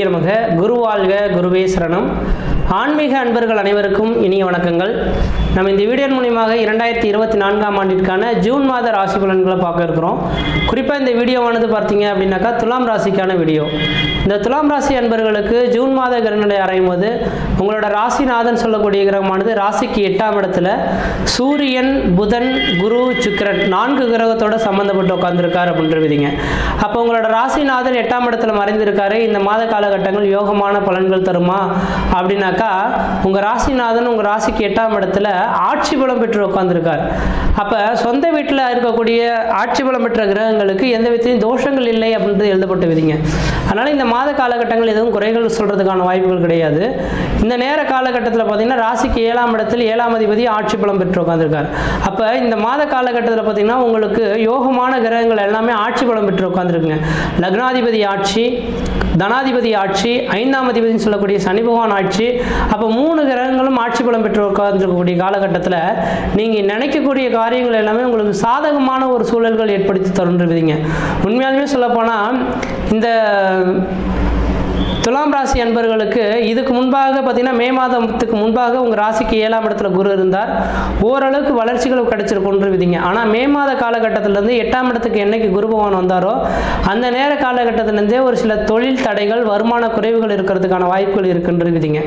நமக. குரு வாழ்க, குருவே சரணம். ஆன்மீக அன்பர்கள் அனைவருக்கும் இனிய வணக்கங்கள். நம்ம இந்த வீடியோ மூலமாக 2024ஆம் ஆண்டிற்கான ஜூன் மாத ராசி பலன்களை பார்க்க இருக்கிறோம். குறிப்பாக இந்த வீடியோவானது பார்த்தீங்க அப்படின்னாக்கா துலாம் ராசிக்கான வீடியோ. இந்த துலாம் ராசி அன்பர்களுக்கு ஜூன் மாத கிரகநிலை ஆராயும் போது உங்களோட ராசிநாதன் சொல்லக்கூடிய கிரகமானது ராசிக்கு 8ஆம் இடத்துல சூரியன், புதன், குரு, சுக்கிரன் 4 கிரகத்தோட சம்பந்தப்பட்டு உட்கார்ந்துருக்காரு அப்படின்ற விதிங்க. அப்போ உங்களோட ராசிநாதன் 8ஆம் இடத்துல மறைந்திருக்காரு. இந்த மாத காலகட்டங்கள் யோகமான பலன்கள் தருமா அப்படின்னாக்கா, உங்கள் ராசிநாதன் உங்கள் ராசிக்கு 8ஆம் இடத்துல ஆட்சி பலம் பெற்று உட்கார்ந்துருக்கார். அப்போ சொந்த வீட்டில் இருக்கக்கூடிய ஆட்சி பலம் பெற்ற கிரகங்களுக்கு எந்த விதத்திலும் தோஷங்கள் இல்லை அப்படின்றது எழுதப்பட்ட விதிங்க. அதனால் இந்த மாத காலகட்டங்கள் எதுவும் குறைகள் சொல்கிறதுக்கான வாய்ப்புகள் கிடையாது. இந்த நேர காலகட்டத்தில் பார்த்தீங்கன்னா ராசிக்கு 7ஆம் இடத்தில் 7ஆம் அதிபதி ஆட்சி பலம் பெற்று உட்கார்ந்துருக்கார். அப்போ இந்த மாத காலகட்டத்தில் பார்த்தீங்கன்னா உங்களுக்கு யோகமான கிரகங்கள் எல்லாமே ஆட்சி பலம் பெற்று உட்கார்ந்துருக்குங்க. லக்னாதிபதி ஆட்சி, தனாதிபதி ஆட்சி, 5ஆம் அதிபதினு சொல்லக்கூடிய சனி பகவான் ஆட்சி. அப்போ 3 கிரகங்களும் ஆட்சி பலம் பெற்று உட்கார்ந்துருக்கக்கூடிய காலகட்டத்தில் நீங்கள் நினைக்கக்கூடிய காரியங்கள் எல்லாமே உங்களுக்கு சாதகமான ஒரு சூழல்கள் ஏற்படுத்தி தருன்றீங்க. உண்மையாலுமே சொல்லப்போனால் இந்த துலாம் ராசி அன்பர்களுக்கு இதுக்கு முன்பாக பார்த்தீங்கன்னா மே மாதத்துக்கு முன்பாக உங்கள் ராசிக்கு 7ஆம் இடத்துல குரு இருந்தார். ஓரளவுக்கு வளர்ச்சிகள் கிடைச்சிருக்குன்ற விதிங்க. ஆனால் மே மாத காலகட்டத்திலேருந்து 8ஆம் இடத்துக்கு என்னைக்கு குரு பகவான் வந்தாரோ அந்த நேர காலகட்டத்திலேருந்தே ஒரு சில தொழில் தடைகள், வருமான குறைவுகள் இருக்கிறதுக்கான வாய்ப்புகள் இருக்குன்ற விதிங்க.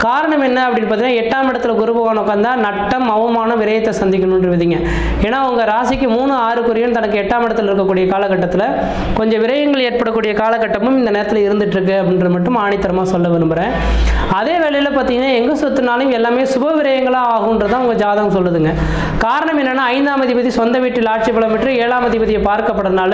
காரணம் என்ன அப்படின்னு பார்த்தீங்கன்னா, 8ஆம் இடத்துல குரு பகவான் உட்காந்தா நட்டம், அவமானம், விரயத்தை சந்திக்கணுன்ற விதிங்க. ஏன்னா உங்கள் ராசிக்கு 3, 6 குறியன் தனக்கு 8ஆம் இடத்துல இருக்கக்கூடிய காலகட்டத்தில் கொஞ்சம் விரயங்கள் ஏற்படக்கூடிய காலகட்டமும் இந்த நேரத்தில் இருந்துட்டு இருக்கு அப்படின்ற மட்டும் ஆணித்தரமாக சொல்ல விரும்புகிறேன். அதே வேளையில் பார்த்தீங்கன்னா எங்கே சொத்துனாலும் எல்லாமே சுப விரயங்களாக ஆகுன்றதான் உங்கள் ஜாதகம் சொல்லுதுங்க. காரணம் என்னென்னா, 5ஆம் அதிபதி சொந்த வீட்டில் ஆட்சி பலம் பெற்று 7ஆம் அதிபதியை பார்க்கப்படுறதுனால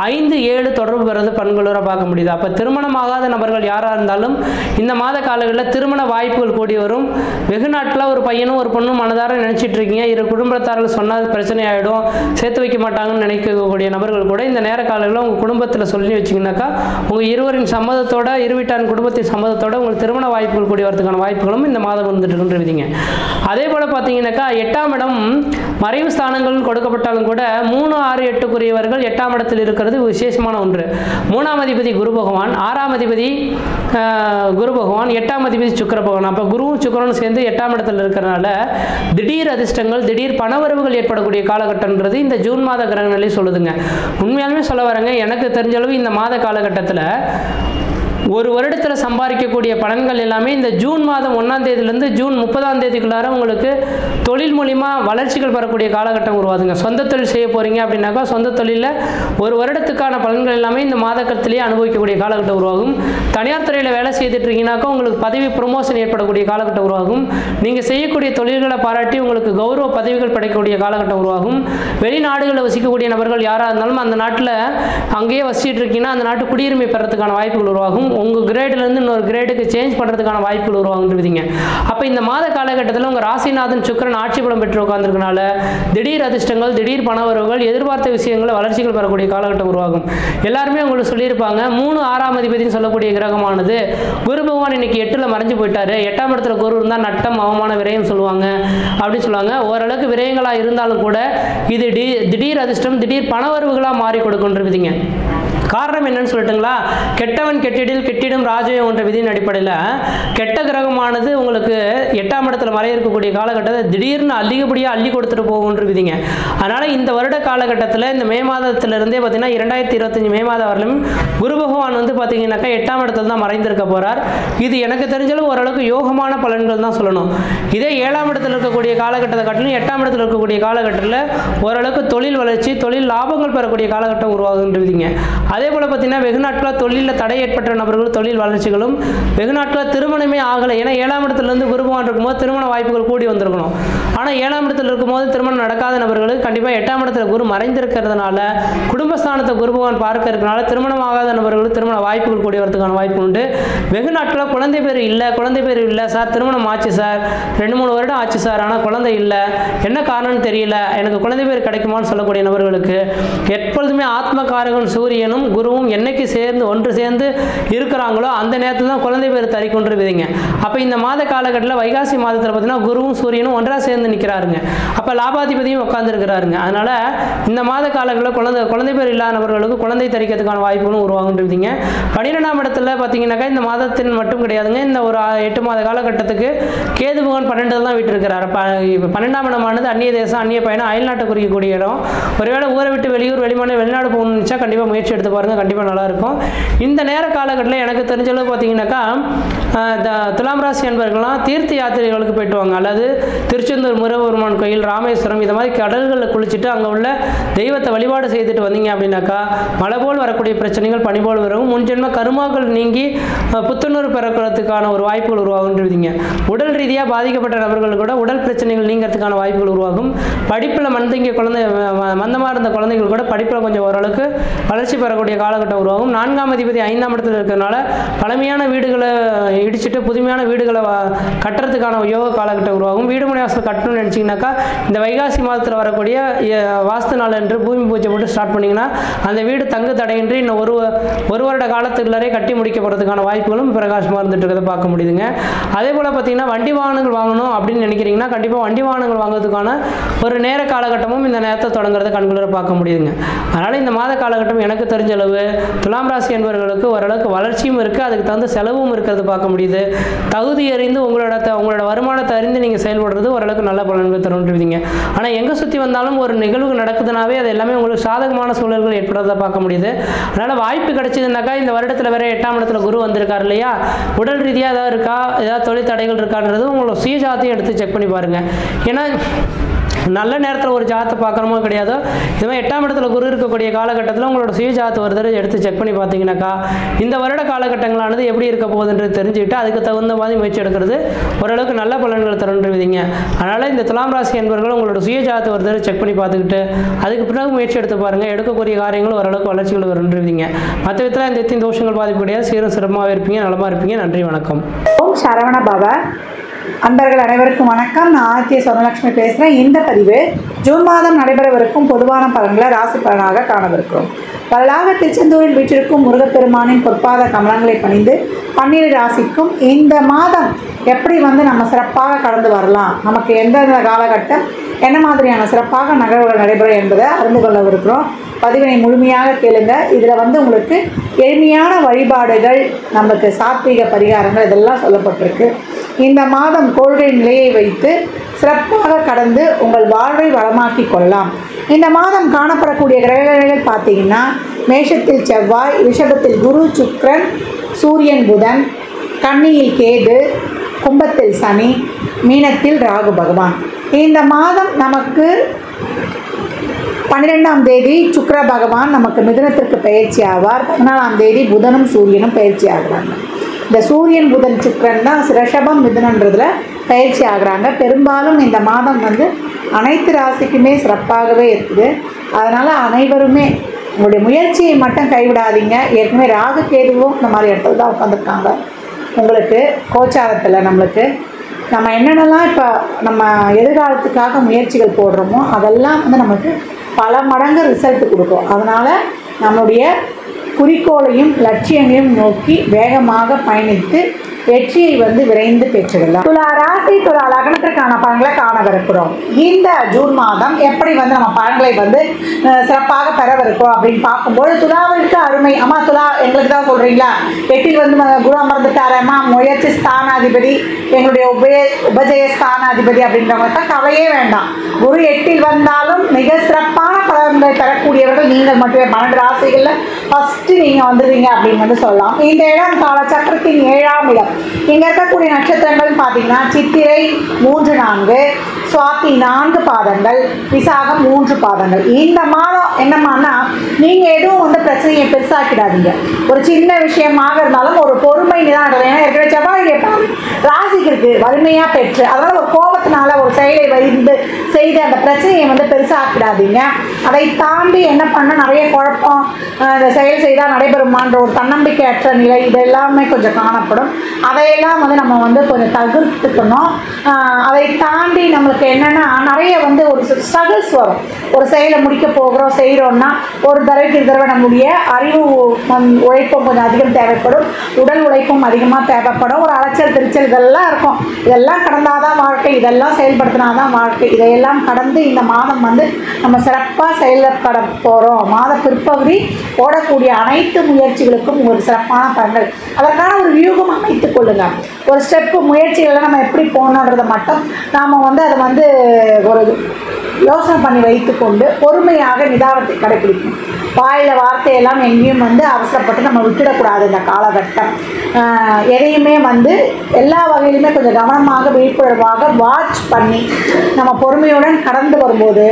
5, 7 தொடர்பு பெறது பண்களோட பார்க்க முடியுது. அப்போ திருமணமாகாத நபர்கள் யாராக இருந்தாலும் இந்த மாத காலங்களில் திருமண வாய்ப்புகள் கூடி வரும். வெகு நாட்களாக ஒரு பையனும் ஒரு பொண்ணும் மனதார நினைச்சிட்டு இருக்கீங்க, இரு குடும்பத்தார்கள் சொன்னால் பிரச்சனை ஆகிடும், சேர்த்து வைக்க மாட்டாங்கன்னு நினைக்கக்கூடிய நபர்கள் கூட இந்த நேர காலங்களில் உங்கள் குடும்பத்தில் சொல்லி வச்சிங்கனாக்கா உங்கள் இருவரின் சம்மதத்தோட, இருவிட்டான் குடும்பத்தின் சம்மதத்தோட உங்களுக்கு திருமண வாய்ப்புகள் கூடி வரதுக்கான வாய்ப்புகளும் இந்த மாதம் வந்துட்டு விதிங்க. அதே போல் பார்த்தீங்கன்னாக்கா 8ஆம் இடம் மறைவு ஸ்தானங்கள் கொடுக்கப்பட்டாலும் கூட 3, 6, 8 குறியவர்கள் 8ஆம் இடத்தில் இருக்கிறது விசேஷமான ஒன்று. 3ஆம் அதிபதி குரு பகவான், 6ஆம் அதிபதி குரு பகவான், 8ஆம் அதிபதி சுக்கிர பகவான். அப்போ குருவும் சுக்கிரனும் சேர்ந்து 8ஆம் இடத்தில் இருக்கிறனால திடீர் அதிர்ஷ்டங்கள், திடீர் பணவரவுகள் ஏற்படக்கூடிய காலகட்டம்ன்றது இந்த ஜூன் மாத கிரகநிலை சொல்லுதுங்க. உண்மையாலுமே சொல்ல வரேங்க, எனக்கு தெரிஞ்சளவு இந்த மாத காலகட்டத்தில் ஒரு வருடத்தில் சம்பாதிக்கக்கூடிய பலன்கள் எல்லாமே இந்த ஜூன் மாதம் 1ஆம் தேதியிலேருந்து ஜூன் 30ஆம் தேதிக்குள்ளார உங்களுக்கு தொழில் மூலிமா வளர்ச்சிகள் பெறக்கூடிய காலகட்டம் உருவாதுங்க. சொந்த தொழில் செய்ய போகிறீங்க அப்படின்னாக்கா சொந்த தொழிலில் ஒரு வருடத்துக்கான பலன்கள் எல்லாமே இந்த மாதத்திலேயே அனுபவிக்கக்கூடிய காலகட்டம் உருவாகும். தனியார் துறையில் வேலை செய்துட்டு இருக்கீங்கன்னாக்கா உங்களுக்கு பதவி ப்ரொமோஷன் ஏற்படக்கூடிய காலகட்டம் உருவாகும். நீங்கள் செய்யக்கூடிய தொழில்களை பாராட்டி உங்களுக்கு கௌரவ பதவிகள் கிடைக்கக்கூடிய காலகட்டம் உருவாகும். வெளிநாடுகளில் வசிக்கக்கூடிய நபர்கள் யாராக இருந்தாலும் அந்த நாட்டில் அங்கேயே வசிச்சுட்டு இருக்கீங்கன்னா அந்த நாட்டு குடியுரிமை பெறத்துக்கான வாய்ப்புகள் உருவாகும். உங்கள் கிரேட்லேருந்து இன்னொரு கிரேடுக்கு சேஞ்ச் பண்ணுறதுக்கான வாய்ப்புகள் உருவாகுன்றீங்க. அப்போ இந்த மாத காலகட்டத்தில் உங்கள் ராசிநாதன் சுக்கிரன் ஆட்சி பலம் பெற்று உட்கார்ந்துருக்கனால திடீர் அதிர்ஷ்டங்கள், திடீர் பணவரவுகள், எதிர்பார்த்த விஷயங்களை வளர்ச்சிகள் பெறக்கூடிய காலகட்டம் உருவாகும். எல்லாருமே உங்களுக்கு சொல்லியிருப்பாங்க, 3, 6ஆம் அதிபதினு சொல்லக்கூடிய கிரகமானது குரு பகவான் இன்னைக்கு 8ல் மறைஞ்சு போயிட்டாரு, 8ஆம் இடத்துல குரு இருந்தால் நட்டம், அவமான, விரயம் சொல்லுவாங்க அப்படின்னு சொல்லுவாங்க. ஓரளவுக்கு விரயங்களாக இருந்தாலும் கூட இது திடீர் அதிர்ஷ்டம், திடீர் பணவரவுகளாக மாறி கொடுக்குன்றீங்க. காரணம் என்னன்னு சொல்லட்டுங்களா, கெட்டவன் கெட்டிடில் கெட்டிடும் ராஜயம் என்ற விதியின் அடிப்படையில் கெட்ட கிரகமானது உங்களுக்கு 8ஆம் இடத்துல மறைய இருக்கக்கூடிய காலகட்டத்தில் திடீர்னு அதிகப்படியாக அள்ளி கொடுத்துட்டு போகுன்ற விதிங்க. அதனால் இந்த வருட காலகட்டத்தில் இந்த மே மாதத்திலிருந்தே பார்த்தீங்கன்னா 2025 மே மாதம் வரலும் குரு பகவான் வந்து பார்த்தீங்கன்னாக்கா 8ஆம் இடத்துல தான் மறைந்திருக்க போகிறார். இது எனக்கு தெரிஞ்சளவு ஓரளவுக்கு யோகமான பலன்கள் தான் சொல்லணும். இதே 7ஆம் இடத்துல இருக்கக்கூடிய காலகட்டத்தை காட்டிலும் 8ஆம் இடத்துல இருக்கக்கூடிய காலகட்டத்தில் ஓரளவுக்கு தொழில் வளர்ச்சி, தொழில் லாபங்கள் பெறக்கூடிய காலகட்டம் உருவாகுன்ற விதிங்க. அதே போல் பார்த்தீங்கன்னா வெகு நாட்களாக தொழிலில் தடை ஏற்பட்ட நபர்கள் தொழில் வளர்ச்சிகளும், வெகு நாட்களாக திருமணமே ஆகலை, ஏன்னா 7ஆம் இடத்துலேருந்து குரு பகவான் இருக்கும்போது திருமண வாய்ப்புகள் கூடி வந்திருக்கணும். ஆனால் 7ஆம் இடத்துல இருக்கும்போது திருமணம் நடக்காத நபர்களுக்கு கண்டிப்பாக 8ஆம் இடத்துல குரு மறைந்திருக்கிறதுனால, குடும்பஸ்தானத்தை குரு பகவான் பார்க்க இருக்கிறனால திருமணம் ஆகாத நபர்களுக்கு திருமண வாய்ப்புகள் கூடி வரதுக்கான வாய்ப்பு உண்டு. வெகு நாட்களாக குழந்தை பேர் இல்லை சார், திருமணம் ஆச்சு சார், 2, 3 வருடம் ஆச்சு சார், ஆனால் குழந்தை இல்லை, என்ன காரணம்னு தெரியல, எனக்கு குழந்தை பேர் கிடைக்குமான்னு சொல்லக்கூடிய நபர்களுக்கு எப்பொழுதுமே ஆத்மகாரகன் சூரியனும் குருவும் என்னைக்கு ஒன்று சேர்ந்து இருக்கிறாங்களோ அந்த நேரத்தில் தான் குழந்தை பேர் தரிக்கொன்று விதிங்க. அப்போ இந்த மாத காலகட்டத்தில் வைகாசி மாதத்தில் பார்த்தீங்கன்னா குருவும் சூரியனும் ஒன்றாக சேர்ந்து நிற்கிறாருங்க. அப்போ லாபாதிபதியும் உட்காந்துருக்கிறாருங்க. அதனால் இந்த மாத காலங்களில் குழந்தை பேர் இல்லாதவர்களுக்கு குழந்தை தரிக்கிறதுக்கான வாய்ப்புகளும் உருவாகுன்றீங்க. 12ஆம் இடத்துல பார்த்தீங்கன்னாக்கா இந்த மாதத்தின் மட்டும் கிடையாதுங்க, இந்த ஒரு 8 மாத காலகட்டத்துக்கு கேது பகவான் 12 தான் விட்டுருக்கிறார். இப்போ 12ஆம் இடமானது அந்நிய தேசம், அந்நிய பயணம், அயல்நாட்டை குறிக்கக்கூடிய இடம். ஒருவேளை ஊரை விட்டு வெளியூர் வெளிநாடு போகணும்னு நினச்சா கண்டிப்பாக முயற்சி எடுத்து பாருங்கள், கண்டிப்பாக நல்லாயிருக்கும். இந்த நேர காலகட்டத்தில் எனக்கு தெரிஞ்சளவு பார்த்தீங்கன்னாக்கா துலாம் ராசி என்பவர்கள்லாம் தீர்த்த யாத்திரைகளுக்கு போயிட்டு வாங்க, அல்லது திருச்செந்தூர் முருகப்பெருமான் கோயில், ராமேஸ்வரம், இது மாதிரி கடல்களில் குளிச்சுட்டு அங்கே உள்ள தெய்வத்தை வழிபாடு செய்துட்டு வந்தீங்க அப்படின்னாக்கா மழை போல் வரக்கூடிய பிரச்சனைகள் பனி போல் வரும். முன்ஜென்ம கருமாக்கள் நீங்கி புத்துணர்வு பெறக்கிறதுக்கான ஒரு வாய்ப்புகள் உருவாகுன்றீங்க. உடல் ரீதியாக பாதிக்கப்பட்ட நபர்கள் கூட உடல் பிரச்சனைகள் நீங்கிறதுக்கான வாய்ப்புகள் உருவாகும். படிப்பில் மந்தமாக இருந்த குழந்தைகள் கூட படிப்பில் கொஞ்சம் ஓரளவுக்கு வளர்ச்சி பெறக்கூடிய காலகட்டம் உருவாகும். 4ஆம் அதிபதி 5ஆம் இடத்துல இருக்கிறதுனால பழமையான வீடுகளை இடிச்சுட்டு புதுமையான வீடுகளை கட்டுறதுக்கான யோக காலகட்டம் உருவாகும். வீடு மனை வாசல் கட்டணும்னு நினச்சிங்கனாக்கா இந்த வைகாசி மாதத்தில் வரக்கூடிய வாஸ்து நாள் என்று பூமி பூஜை போட்டு ஸ்டார்ட் பண்ணிங்கன்னா அந்த வீடு தங்கு தடையின்றி இன்னும் ஒரு வருட காலத்துக்குள்ளே கட்டி முடிக்கப்படுறதுக்கான வாய்ப்புகளும் பிரகாசமாக இருந்துட்டு இருக்கிறத பார்க்க முடியுதுங்க. அதே போல் பார்த்தீங்கன்னா வண்டி வாகனங்கள் வாங்கணும் அப்படின்னு நினைக்கிறீங்கன்னா கண்டிப்பாக வண்டி வாகனங்கள் வாங்குறதுக்கான ஒரு நேர காலகட்டமும் இந்த நேரத்தை தொடங்குறத கண்குளிர பார்க்க முடியுதுங்க. அதனால் இந்த மாத காலகட்டம் எனக்கு தெரிஞ்ச அளவு துலாம் ராசி என்பவர்களுக்கு ஓரளவுக்கு வளர்ச்சியும் இருக்குது, அதுக்கு தகுந்த செலவும் இருக்கிறது பார்க்க முடியுது. தகுதி அறிந்து உங்களோட வருமானத்தை அறிந்து நீங்கள் செயல்படுறது ஓரளவுக்கு நல்ல பலன்கள் தருவீங்க. ஆனால் எங்கே சுற்றி வந்தாலும் ஒரு நிகழ்வு நடக்குதுனாவே அது எல்லாமே உங்களுக்கு சாதகமான சூழல்கள் ஏற்படுறதை பார்க்க முடியுது. அதனால் வாய்ப்பு கிடைச்சதுனாக்கா இந்த வருடத்தில் வேற 8ஆம் இடத்துல குரு வந்திருக்காரு இல்லையா, உடல் ரீதியாக ஏதாவது இருக்கா, ஏதாவது தொழில் தடைகள் இருக்கான்றது உங்களோட சுயஜாத்தையும் எடுத்து செக் பண்ணி பாருங்கள். ஏன்னா நல்ல நேரத்தில் ஒரு ஜாதத்தை பார்க்குறமோ கிடையாதோ, இது மாதிரி 8ஆம் இடத்துல குரு இருக்கக்கூடிய காலகட்டத்தில் உங்களோட சுயஜாத்தை ஒரு தடவை எடுத்து செக் பண்ணி பார்த்தீங்கன்னாக்கா இந்த வருட காலகட்டங்களானது எப்படி இருக்க போகுதுன்றது தெரிஞ்சுக்கிட்டு அதுக்கு தகுந்த மாதிரி முயற்சி எடுக்கிறது ஓரளவுக்கு நல்ல பலன்கள் தருன்றீங்க. அதனால் இந்த துலாம் ராசி என்பவர்கள் உங்களோட சுயஜாத்தை ஒரு தடவை செக் பண்ணி பார்த்துக்கிட்டு அதுக்கு பிறகு முயற்சி எடுத்து பாருங்கள், எடுக்கக்கூடிய காரியங்கள் ஓரளவுக்கு வளர்ச்சிகள் வருன்றீங்க. மற்ற விதத்தில் இந்த எத்தனை தோஷங்கள் பாதிப்பு கிடையாது, சீரும் சிறப்பாக இருப்பீங்க, நலமாக இருப்பீங்க. நன்றி, வணக்கம். ஓம் சரவண பவ. அன்பர்கள் அனைவருக்கும் வணக்கம். நான் ஆர்த்தி சொர்ணலட்சுமி பேசுகிறேன். இந்த பதிவு ஜூன் மாதம் நடைபெறவிருக்கும் பொதுவான பலன்களை ராசி பலனாக காணவிருக்கிறோம். வரலாக திருச்செந்தூரில் வீற்றிருக்கும் முருகப்பெருமானின் பொற்பாத கமலங்களை பணிந்து 12 ராசிக்கும் இந்த மாதம் எப்படி நம்ம சிறப்பாக கடந்து வரலாம், நமக்கு எந்தெந்த காலகட்டம் என்ன மாதிரியான சிறப்பாக நகர்வுகள் நடைபெறும் என்பதை அறிந்து கொள்ளவிருக்கிறோம். பதிவினை முழுமையாக கேளுங்க. இதில் உங்களுக்கு எளிமையான வழிபாடுகள், நமக்கு சாத்வீக பரிகாரங்கள் இதெல்லாம் சொல்லப்பட்டிருக்கு. இந்த மாதம் கோள்கை நிலையை வைத்து சிறப்பாக கடந்து உங்கள் வாழ்வை வளமாக்கி கொள்ளலாம். இந்த மாதம் காணப்படக்கூடிய கிரகங்கள் பார்த்தீங்கன்னா மேஷத்தில் செவ்வாய், ரிஷபத்தில் குரு, சுக்கிரன், சூரியன், புதன், கன்னியில் கேது, கும்பத்தில் சனி, மீனத்தில் ராகு பகவான். இந்த மாதம் நமக்கு 12ஆம் தேதி சுக்கிர பகவான் நமக்கு மிதுனத்திற்கு பயிற்சி ஆவார். 14ஆம் தேதி புதனும் சூரியனும் பயிற்சி ஆகிறாங்க. இந்த சூரியன், புதன், சுக்கிரன் தான் ரிஷபம் மிதுனன்றதுல பயிற்சி ஆகிறாங்க. பெரும்பாலும் இந்த மாதம் அனைத்து ராசிக்குமே சிறப்பாகவே இருக்குது. அதனால் அனைவருமே உங்களுடைய முயற்சியை மட்டும் கைவிடாதீங்க. ஏற்கனவே ராகு கேதுவும் இந்த மாதிரி இடத்துல தான் உட்காந்துருக்காங்க. உங்களுக்கு கோச்சாரத்தில் நம்ம என்னென்னலாம் இப்போ நம்ம எதிர்காலத்துக்காக முயற்சிகள் போடுறோமோ அதெல்லாம் நமக்கு பல மடங்கு ரிசல்ட் கொடுக்கும். அதனால் நம்முடைய குறிக்கோளையும் லட்சியங்களையும் நோக்கி வேகமாக பயணித்து வெற்றியை விரைந்து பெற்றிடலாம். துலா ராசி துலா லக்னத்திற்கான பலன்களை காணவிருக்கிறோம். இந்த ஜூன் மாதம் எப்படி நம்ம பலன்களை சிறப்பாக பெறவிருக்கோம் அப்படின்னு பார்க்கும்போது துலாவிற்கு அருமை. அம்மா துலா எங்களுக்கு தான் சொல்கிறீங்களா, 8ல் குரு அமர்ந்துட்டாரம்மா, முயற்சி ஸ்தானாதிபதி, எங்களுடைய உபஜய ஸ்தானாதிபதி அப்படின்றவங்க தான் கவலையே வேண்டாம். குரு 8ல் வந்தாலும் மிக சிறப்பான பலன்களை பெறக்கூடியவர்கள் நீங்கள் மட்டுமே. 12 ராசிகளில் ஃபஸ்ட்டு நீங்கள் வந்துடுவீங்க அப்படின்னு சொல்லலாம். இந்த இடம் காலச்சக்கரத்தின் 7ஆம் இடம். இங்கே இருக்கக்கூடிய நட்சத்திரங்கள் பார்த்தீங்கன்னா சித்திரை 3, 4, சுவாதி 4 பாதங்கள், விசாகம் 3 பாதங்கள். இந்த மாதம் என்னமானா நீங்கள் எதுவும் பிரச்சனையை பெருசாக்கிடாதீங்க. ஒரு சின்ன விஷயமாக இருந்தாலும் ஒரு பொறுமை நிதானம். ஏன்னா இருக்கிற செவ்வாய் ராசிக்கு இருக்கு வலிமையாக பெற்று, அதனால் ஒரு கோபத்தினால ஒரு செயலை வைத்து செய்து அந்த பிரச்சனையை பெருசாக்கிடாதீங்க. அதை தாண்டி என்ன பண்ண நிறைய குழப்பம், இந்த செயல் செய்தால் நடைபெறுமான்ற ஒரு தன்னம்பிக்கையற்ற நிலை இதெல்லாமே கொஞ்சம் காணப்படும். அதையெல்லாம் நம்ம கொஞ்சம் தவிர்த்துக்கணும். அதை தாண்டி நம்மளுக்கு அவங்களுக்கு என்னென்னா நிறைய வந்து ஒரு ஸ்ட்ரகிள்ஸ் வரும். ஒரு செயலை முடிக்க போகிறோம் செய்கிறோன்னா ஒரு தடவைக்கு இது தடவை நம்முடைய அறிவு உழைப்பும் கொஞ்சம் அதிகம் தேவைப்படும், உடல் உழைப்பும் அதிகமாக தேவைப்படும், ஒரு அலைச்சல் திருச்சல் இதெல்லாம் இருக்கும். இதெல்லாம் கடந்தால் தான் வாழ்க்கை, இதெல்லாம் செயல்படுத்தினாதான் வாழ்க்கை. இதையெல்லாம் கடந்து இந்த மாதம் வந்து நம்ம சிறப்பாக செயல்பட போகிறோம். மாத பிற்பகுதி ஓடக்கூடிய அனைத்து முயற்சிகளுக்கும் ஒரு சிறப்பான பலன்கள். அதற்கான ஒரு வியூகம் அமைத்துக் கொள்ளுங்கள். ஒரு ஸ்டெப்பு முயற்சிகளை நம்ம எப்படி போகணுன்றதை மட்டும் நாம் வந்து அதை வந்து ஒரு யோசனை பண்ணி வைத்துக்கொண்டு பொறுமையாக நிதானத்தை கடைபிடிக்கணும். வாயில் வார்த்தையெல்லாம் எங்கேயும் வந்து அவசரப்பட்டு நம்ம விட்டுடக்கூடாது. இந்த காலகட்டம் எதையுமே வந்து எல்லா வகையிலுமே கொஞ்சம் கவனமாக விழிப்புணர்வாக வாட்ச் பண்ணி நம்ம பொறுமையுடன் கடந்து வரும்போது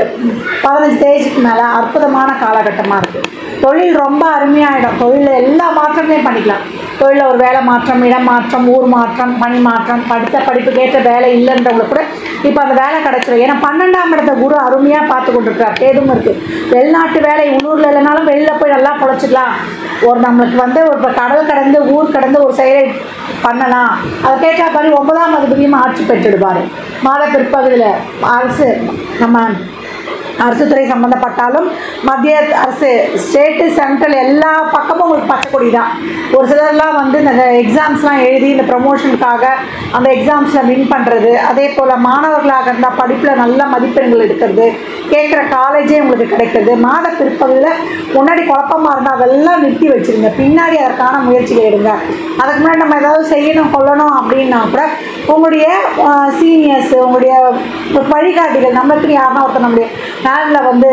15 ஸ்டேஜுக்கு மேலே அற்புதமான காலகட்டமாக இருக்குது. தொழில் ரொம்ப அருமையாகிடும். தொழிலில் எல்லா மாற்றமே பண்ணிக்கலாம். தொழிலில் ஒரு வேலை மாற்றம், இடம் மாற்றம், ஊர் மாற்றம், பணி மாற்றம், படித்த படிப்புக்கேற்ற வேலை இல்லைன்றவங்களுக்கு கூட இப்போ அந்த வேலை கிடச்சிடும். ஏன்னா 12ஆம் இடத்த குரு அருமையாக பார்த்து கொண்டிருக்கிறார். கேதும் இருக்குது. வெளிநாட்டு வேலை உள்ளூரில் இல்லைனாலும் வெளியில் போய் நல்லா பொழைச்சிக்கலாம். ஒரு நம்மளுக்கு வந்து ஒரு இப்போ கடல் கடந்து ஊர் கடந்து ஒரு செயலை பண்ணலாம். அதை கேட்டா பண்ணி 9ஆம் அதிபதியும் ஆட்சி பெற்றுடுவார். மாத பிற்பகுதியில் அரசு நம்ம அரசு துறை சம்மந்தப்பட்டாலும் மத்திய அரசு, ஸ்டேட்டு, சென்ட்ரல் எல்லா பக்கமும் உங்களுக்கு பச்சைக்கொடி தான். ஒரு சிலர்லாம் வந்து இந்த எக்ஸாம்ஸ்லாம் எழுதி இந்த ப்ரமோஷனுக்காக அந்த எக்ஸாம்ஸில் வின் பண்ணுறது, அதே போல் மாணவர்களாக இருந்தால் படிப்பில் நல்ல மதிப்பெண்கள் எடுக்கிறது, கேட்குற காலேஜே உங்களுக்கு கிடைக்கிறது. மாத பிற்பகுதியில் முன்னாடி குழப்பமாக இருந்தால் அதெல்லாம் நிறுத்தி வச்சுருங்க. பின்னாடி அதற்கான முயற்சிகள் எடுங்க. அதுக்கு முன்னாடி நம்ம ஏதாவது செய்யணும் கொள்ளணும் அப்படின்னா கூட உங்களுடைய சீனியர்ஸு, உங்களுடைய வழிகாட்டிகள், நம்மளுக்கு யாருன்னா ஒருத்தர் நம்முடைய நாளில் வந்து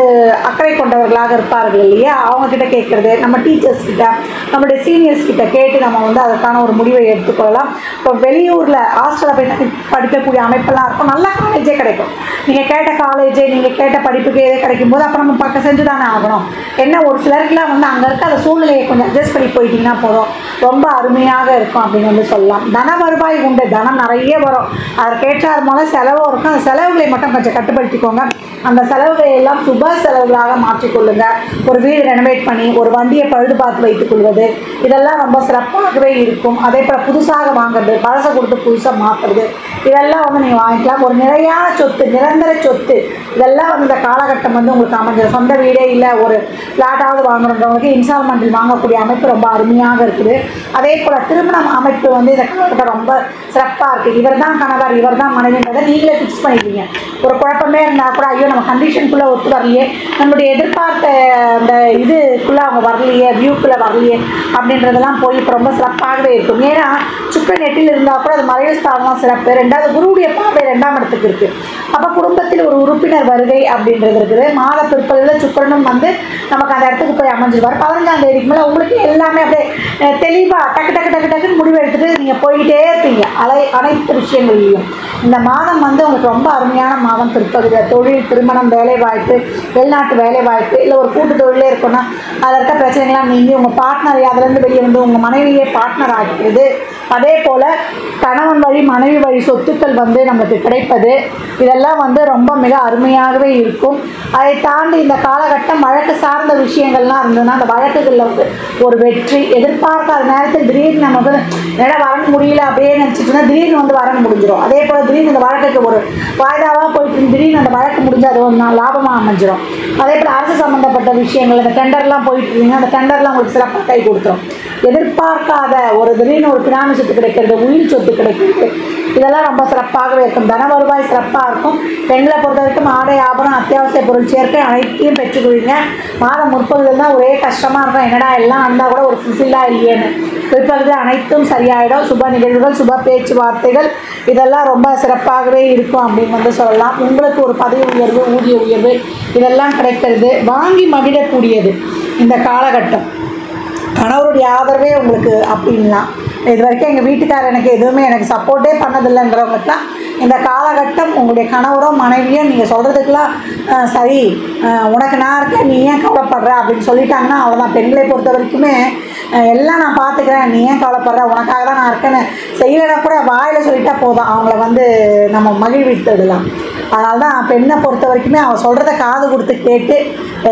அக்கறை கொண்டவர்களாக இருப்பார்கள் இல்லையா, அவங்கக்கிட்ட கேட்குறது, நம்ம டீச்சர்ஸ் கிட்ட, நம்மளுடைய சீனியர்ஸ் கிட்ட கேட்டு நம்ம வந்து அதற்கான ஒரு முடிவை எடுத்துக்கொள்ளலாம். இப்போ வெளியூரில் ஹாஸ்டலில் போய் படிக்கக்கூடிய அமைப்பெல்லாம் இருக்கும். நல்ல காலேஜே கிடைக்கும். நீங்கள் கேட்ட காலேஜே, நீங்கள் கேட்ட படிப்புக்கு எதே கிடைக்கும் போது அப்புறம் நம்ம பக்கம் செஞ்சு தானே ஆகணும். என்ன ஒரு சிலருக்குலாம் வந்து அங்கே இருக்க அந்த சூழ்நிலையை கொஞ்சம் அட்ஜஸ்ட் பண்ணி போயிட்டீங்கன்னா போதும், ரொம்ப அருமையாக இருக்கும் அப்படின்னு வந்து சொல்லலாம். தன வருவாய் உண்டு. தனம் நிறைய வரும். அதற்கேற்றார் மூலம் செலவும் இருக்கும். அந்த செலவுகளை மட்டும் கொஞ்சம் கட்டுப்படுத்திக்கோங்க. அந்த செலவுகளை எல்லாம் சுப செலவுகளாக மாற்றிக்கொள்ளுங்க. ஒரு வீடு ரெனோவேட் பண்ணி ஒரு வண்டியை பழுது பார்த்து வைத்துக் கொள்வது, இதெல்லாம் ரொம்ப சிறப்பாகவே இருக்கும். அதே போல் புதுசாக வாங்குறது, பழசை கொடுத்து புதுசாக மாற்றுறது, இதெல்லாம் வந்து நீங்கள் வாங்கிக்கலாம். ஒரு நிலையான சொத்து, நிரந்தர சொத்து, இதெல்லாம் வந்து இந்த காலகட்டம் வந்து உங்களுக்கு அமைஞ்சிடும். சொந்த வீடே இல்லை, ஒரு ஃப்ளாட்டாவது வாங்குறவங்களுக்கு இன்ஸ்டால்மெண்ட்டில் வாங்கக்கூடிய அமைப்பு ரொம்ப அருமையாக இருக்குது. அதே போல் திருமணம் அமைப்பு வந்து இந்த காலகட்டம் ரொம்ப சிறப்பாக இருக்குது. இவர் தான் கணவர், இவர் தான் மனைவின்றதை நீங்களே ஃபிக்ஸ் பண்ணிடுவீங்க. ஒரு குழப்பமே இருந்தால் கூட ஐயோ நம்ம கண்டிஷனுக்குள்ளே ஒத்து வரலையே, நம்மளுடைய எதிர்பார்த்த அந்த இதுக்குள்ளே அவங்க வரலையே, வியூக்குள்ளே வரலையே அப்படின்றதெல்லாம் போய் இப்போ ரொம்ப சிறப்பாகவே இருக்கும். ஏன்னா சுக்கிரன் 8ல் இருந்தால் கூட அது மறைவு ஸ்தானம் சிறப்பு. ரெண்டாவது குருவுடைய பார்வை 2ஆம் இடத்துக்கு இருக்குது. அப்போ குடும்பத்தில் ஒரு உறுப்பினர் வருகை அப்படின்றது இருக்குது. மாத பிற்பகுதியில் சுக்கிரனும் வந்து நமக்கு அந்த இடத்துக்கு போய் அமைஞ்சிருவார். 15ஆம் தேதிக்கு மேலே உங்களுக்கு எல்லாமே அப்படியே தெளிவாக டக்கு டக்கு டக்கு டக்குன்னு முடிவு எடுத்துகிட்டு நீங்கள் போய்கிட்டே இருப்பீங்க அனைத்து விஷயங்கள்லையும். இந்த மாதம் வந்து உங்களுக்கு ரொம்ப அருமையான மாதம் பிற்பகுதியில். தொழில், திருமணம், வேலைவாய்ப்பு, வெளிநாட்டு வேலைவாய்ப்பு, இல்லை ஒரு கூட்டு தொழிலே இருக்குன்னா அதில் இருக்க பிரச்சனைகள்லாம் நீங்கி உங்கள் பார்ட்னர் அதுலேருந்து வெளியே வந்து உங்கள் மனைவியே பார்ட்னர் ஆகிறது. அதே போல் கணவன் வழி மனைவி வழி சொத்துக்கள் வந்து நமக்கு கிடைப்பது, இதெல்லாம் வந்து ரொம்ப மிக அருமையாகவே இருக்கும். அதை தாண்டி இந்த காலகட்டம் வழக்கு சார்ந்த விஷயங்கள்லாம் இருந்ததுன்னா அந்த வழக்குகளில் வந்து ஒரு வெற்றி எதிர்பார்க்காத நேரத்தில் திடீர்னு நமக்கு இடம் வரணும் முடியல அப்படியே நினச்சிட்டுனா திடீர்னு வந்து வரணும் முடிஞ்சிடும். அதே போல் திடீர்னு இந்த வழக்குக்கு ஒரு வாய்தாவாக போயிட்டு திடீர்னு அந்த வழக்கு முடிஞ்சு அது ஒரு லாபமாக அமைஞ்சிடும். அதே போல் அரசு சம்மந்தப்பட்ட விஷயங்கள், இந்த டெண்டர்லாம் போயிட்டு இருந்தீங்கன்னா அந்த டெண்டர்லாம் உங்களுக்கு சிறப்பாக கை கொடுத்துரும். எதிர்பார்க்காத ஒரு திடீர்னு ஒரு பினாமி சொத்து கிடைக்கிறது, உயிர் சொத்து கிடைக்கிறது, இதெல்லாம் ரொம்ப சிறப்பாகவே இருக்கும். தன வருவாய் சிறப்பாக இருக்கும். பெண்களை பொறுத்த வரைக்கும் ஆடை, ஆபரணம், அத்தியாவசிய பொருள் சேர்க்கை அனைத்தையும் பெற்றுக்கொள்வீங்க. மாதம் முற்பகுதியில் தான் ஒரே கஷ்டமாக இருக்கும். என்னடா எல்லாம் இருந்தால் கூட ஒரு ஃபுல்ஃபில்லாக இல்லையேன்னு. பிற்பகுதியில் அனைத்தும் சரியாயிடும். சுப நிகழ்வுகள், சுப பேச்சுவார்த்தைகள், இதெல்லாம் ரொம்ப சிறப்பாகவே இருக்கும் அப்படின்னு வந்து சொல்லலாம். உங்களுக்கு ஒரு பதவி உயர்வு, ஊதிய உயர்வு இதெல்லாம் கிடைக்கிறது. வாங்கி மகிழக்கூடியது இந்த காலகட்டம். கணவருடைய ஆதரவே உங்களுக்கு அப்படின்லாம். இது வரைக்கும் எங்கள் வீட்டுக்காரர் எனக்கு சப்போர்ட்டே பண்ணதில்லைங்கிறவங்களுக்குலாம் இந்த காலகட்டம் உங்களுடைய கணவரோ மனைவியோ நீங்கள் சொல்கிறதுக்கெலாம் சரி உனக்கு நான் இருக்கேன் நீ ஏன் கவலைப்படுற அப்படின்னு சொல்லிட்டாங்கன்னா அவ்வளோதான். பெண்களை பொறுத்த வரைக்குமே எல்லாம் நான் பார்த்துக்கிறேன், நீ ஏன் கவலைப்படுற, உனக்காக தான் நான் இருக்கேன்னு செய்யலைன்னா கூட வாயில் சொல்லிட்டா போதும், அவங்கள வந்து நம்ம மகிழ்வித்துடலாம். அதனால தான் பெண்ணை பொறுத்த வரைக்குமே அவள் சொல்கிறத காது கொடுத்து கேட்டு